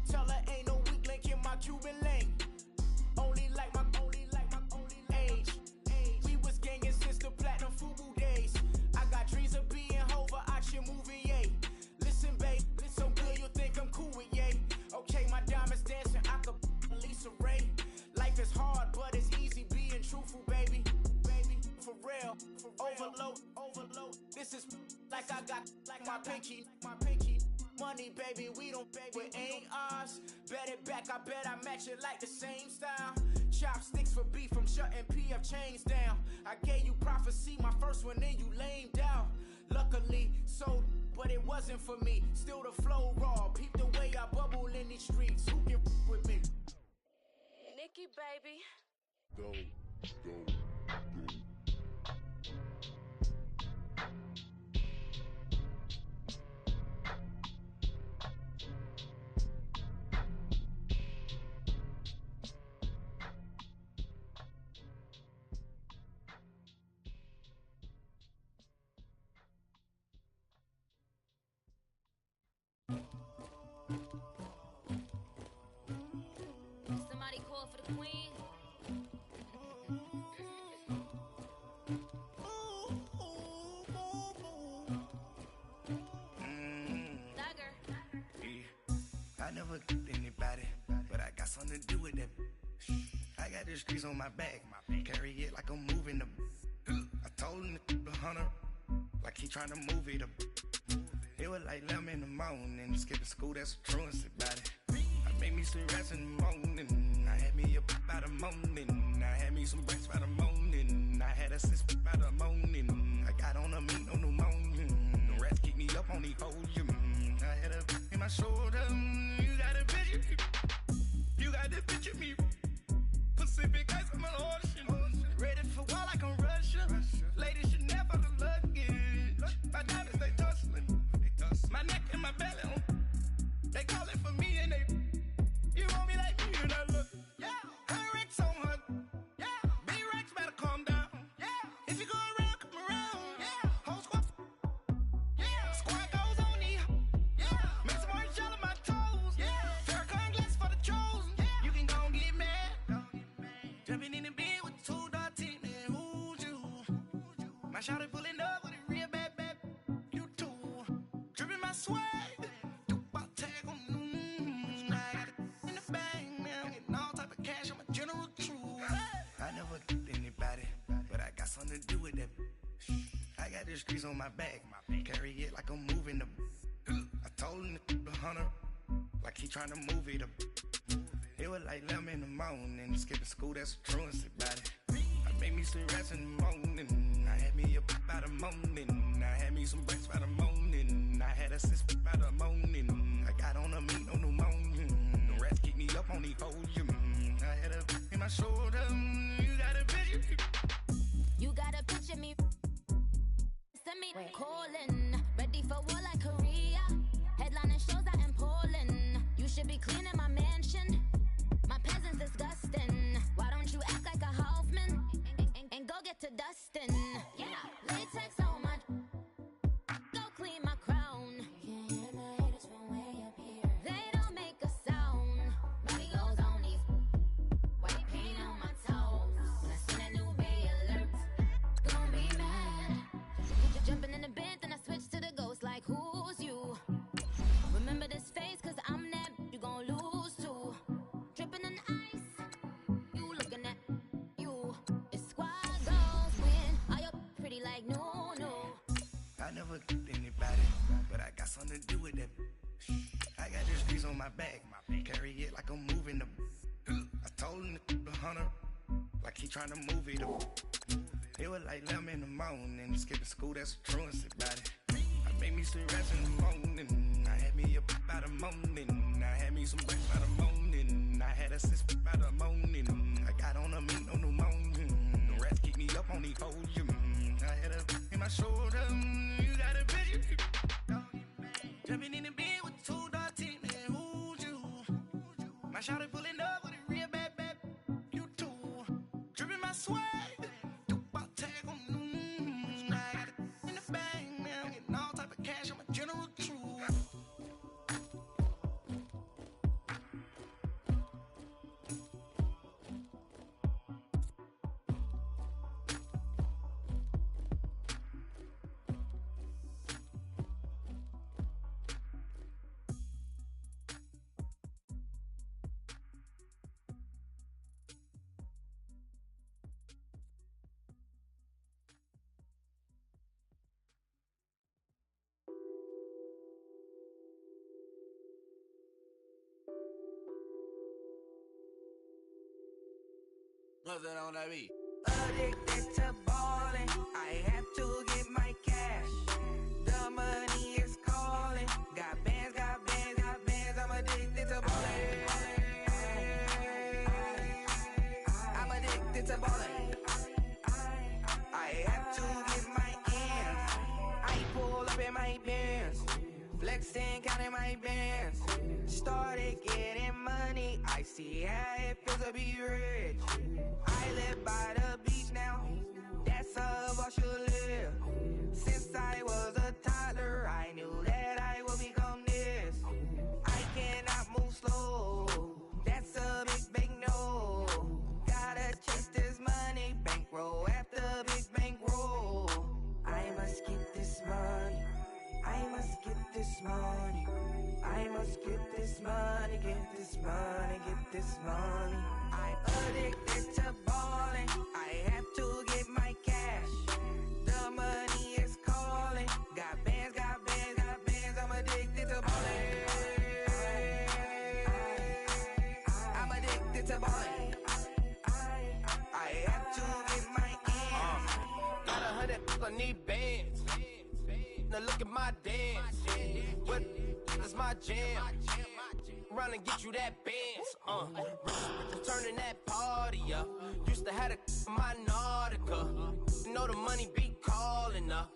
Tell her ain't no weak link in my Cuban link. Only like my age. We was gangin' since the platinum FUBU days. I got dreams of being Hova out your movie, yay. Listen, babe, so good you think I'm cool with yay. Okay, my diamonds dancing, I could Lisa Ray. Life is hard, but it's easy being truthful, baby. Baby, for real. Overload. This is like I got like my pinky. Money, baby, we don't pay, it ain't ours. Bet it back, I bet I match it like the same style. Chopsticks for beef, I'm shutting PF chains down. I gave you prophecy, my first one, then you lamed out. Luckily, sold, but it wasn't for me. Still the flow raw, peep the way I bubble in these streets. Who can with me? Nikki, baby. Go. Somebody call for the queen. I never anybody, but I got something to do with that. I got the streets on my back, carry it like I'm moving the. I told him the hunter, like he trying to move it up. It was like 11 in the morning, skipping school, that's a truancy about it. I made me some rest in the morning, I had me up by the morning, I had me some breaks by the morning, I had a sis by the morning, I got on a meat, no pneumonia, the rats keep me up on the podium, I had a in my shoulder, you got a picture, you got the picture me, Pacific ice on my ocean, ready for war like I'm Russia, ladies should never the luggage, my diamonds they tussling, my neck and my belly on, they call it for me and they, you want me like me and I look, yeah, her Rex on her, yeah, B-Rex better calm down, yeah, if you go around, come around, yeah, whole squad, yeah, squad goes on the, yeah, make some orange gel on my toes, yeah, Farrakhan glass for the chosen, yeah, you can go and get mad, jumping in the bed with 2 dark teeth, man, who's you, my shawty pulling up with a real bad, you too, dripping my swag, something to do with that. I got the streets on my back, carry it like I'm moving the. I told him the hunter, like he trying to move it up. It was like 11 in the morning, skipping school, that's a truancy about it. I made me some rest in the morning, I had me up by the morning, I had me some breaks by the morning, I had a sis by the morning, I got on a meat, no pneumonia, the rats keep me up on the podium, I had a in my shoulder, you got a picture. You gotta picture me. Send me calling. Ready for war like Korea. Headlining shows out in Poland. You should be cleaning my mansion. My peasants disgusting. Why don't you act like a Hoffman and go get to dustin'? Yeah, latex on my. Go clean my crown. You can't hear the haters from way up here. They don't make a sound. Money goes on these. White paint on my toes. When I send a new bay alert. Don't be mad. Jumping in the bed, then I switch to the ghost like who's you? Remember this face, cause I'm that you gon' lose too. Dripping in ice, you looking at you. It's squad goals win. Are you pretty like no? I never anybody, but I got something to do with that. I got the streets on my back, carry it like I'm moving the. I told him the hunter, like he trying to move it up. It was like 11 in the morning, skipping school, that's a truancy about it. I made me some rest in the morning, I had me up by the morning, I had me some breaks by the morning, I had a sis by the morning, I got on a meat, no pneumonia, the rats keep me up on the podium, I had a in my shoulder, you got a picture, jumping in the bed with 2 dark teeth, man, who's you, Shawty pulling up with a real bad, bad. You too. Dripping my swag. Do about tag on. I got it in the bag now. Getting all type of cash. I'm a general true. Nothing on that beat. Addicted to ballin', I have to get my cash. The money is calling. Got bands, got bands, got bands. I'm addicted to ballin'. I'm addicted to ballin'. I have to get my ends. I pull up in my bands, flexing, counting my bands. Started getting money. I see how it feels to be rich. I live by the beach now, that's how I should live. Since I was a toddler, I knew that I would become this. I cannot move slow, that's a big, big no. Gotta chase this money, bankroll after big bankroll. I must get this money, I must get this money. I must get this money, get this money, get this money. I'm addicted to ballin', I have to get my cash. The money is calling. Got bands, got bands, got bands. I'm addicted to ballin'. I'm addicted to ballin'. I have to get my ends. Got 100, I need bands. Now look at my dance. What is my jam? Run and get you that bands. Turning that party up. Used to have a my Nautica. You know the money be calling up.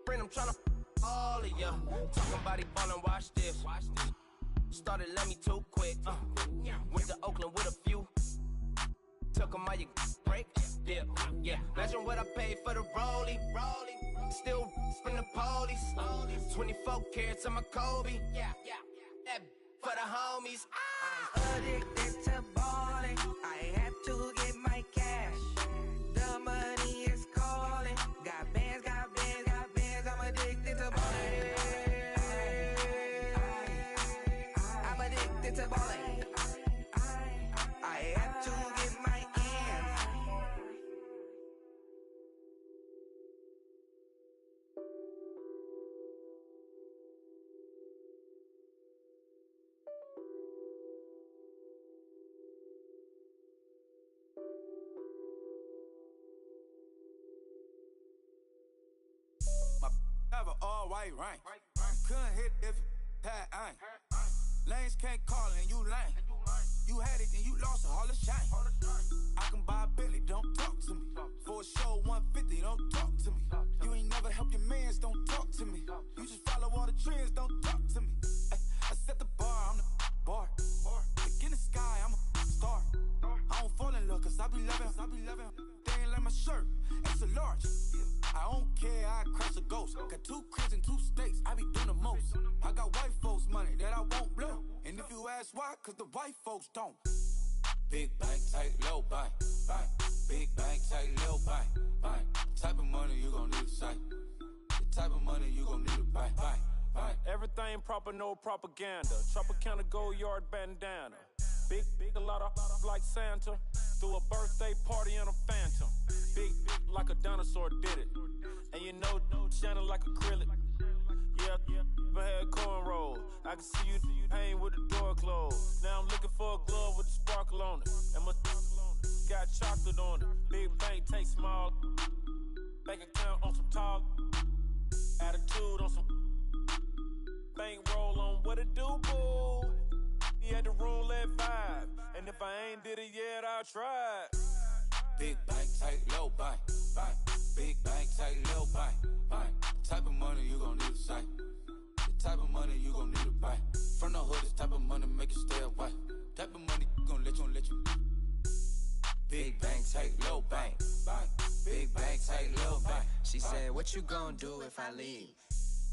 Friend, I'm tryna all of ya. Talking about it ballin', watch this. Started let me too quick. Went to Oakland with a few. Took 'em all you break. Dip. Yeah. Imagine what I paid for the rollie. Still from the police. 24 carats on my Kobe. That for the homies. I'm addicted to ballin'. I have to get my cash. The money is calling. Got bands, got bands, got bands. I'm addicted to ballin'. I'm addicted to ballin'. I have to get my ends. Have an all-white rank. Couldn't hit if it had ain't. Lanes can't call and you lame. You had it and you lost it, all the shame. I can buy a Billy, don't talk to me. For a show 150, don't talk to me. You ain't never help your mans, don't talk to me. You just follow all the trends, don't talk to me. I set the bar, I'm the bar. Look in the sky, I'm a star. I don't fall in love cause I be loving. They ain't like my shirt, extra large. I don't care, I crash a ghost. Got 2 cribs and 2 states, I be doing the most. I got white folks money that I won't blow. And if you ask why, cause the white folks don't. Big bank, tight, low bank, bank. Big bank, tight, low bank, bank. Type of money you gon' need to sight. The type of money you gon' need to buy, buy. Everything proper, no propaganda. Tropicana Gold Yard bandana. Big, a lot of like Santa. Threw a birthday party in a phantom. Big, like a dinosaur did it. And you know, shining like acrylic. Yeah, I had cornrows. I can see you hang with the door closed. Now I'm looking for a glove with a sparkle on it. And my got chocolate on it. Big bank, take small. Bank account on some talk. Attitude on some. Bank roll on what it do, boo. He had the roulette vibe. And if I ain't did it yet, I'll try. Big bank, tight, low bank, bank. Big bank, tight, low bank, bank. The type of money you gon' need to sight. The type of money you gon' need to buy. From the hood, this type of money make you stay away. Type of money Hey, little babe. She said, what you gonna do if I leave?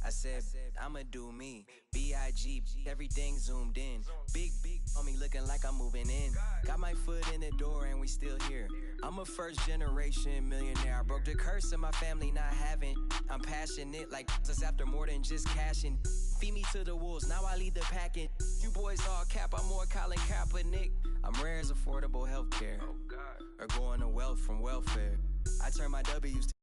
I said, I'ma do me. B.I.G. Everything zoomed in. Big on me looking like I'm moving in. Got my foot in the door and we still here. I'm a first generation millionaire. I broke the curse of my family not having. I'm passionate like us after more than just cashing. Feed me to the wolves, now I lead the packing. You boys all cap, I'm more Colin Kaepernick. I'm rare as affordable healthcare. Or going to wealth from welfare. I turn my W's to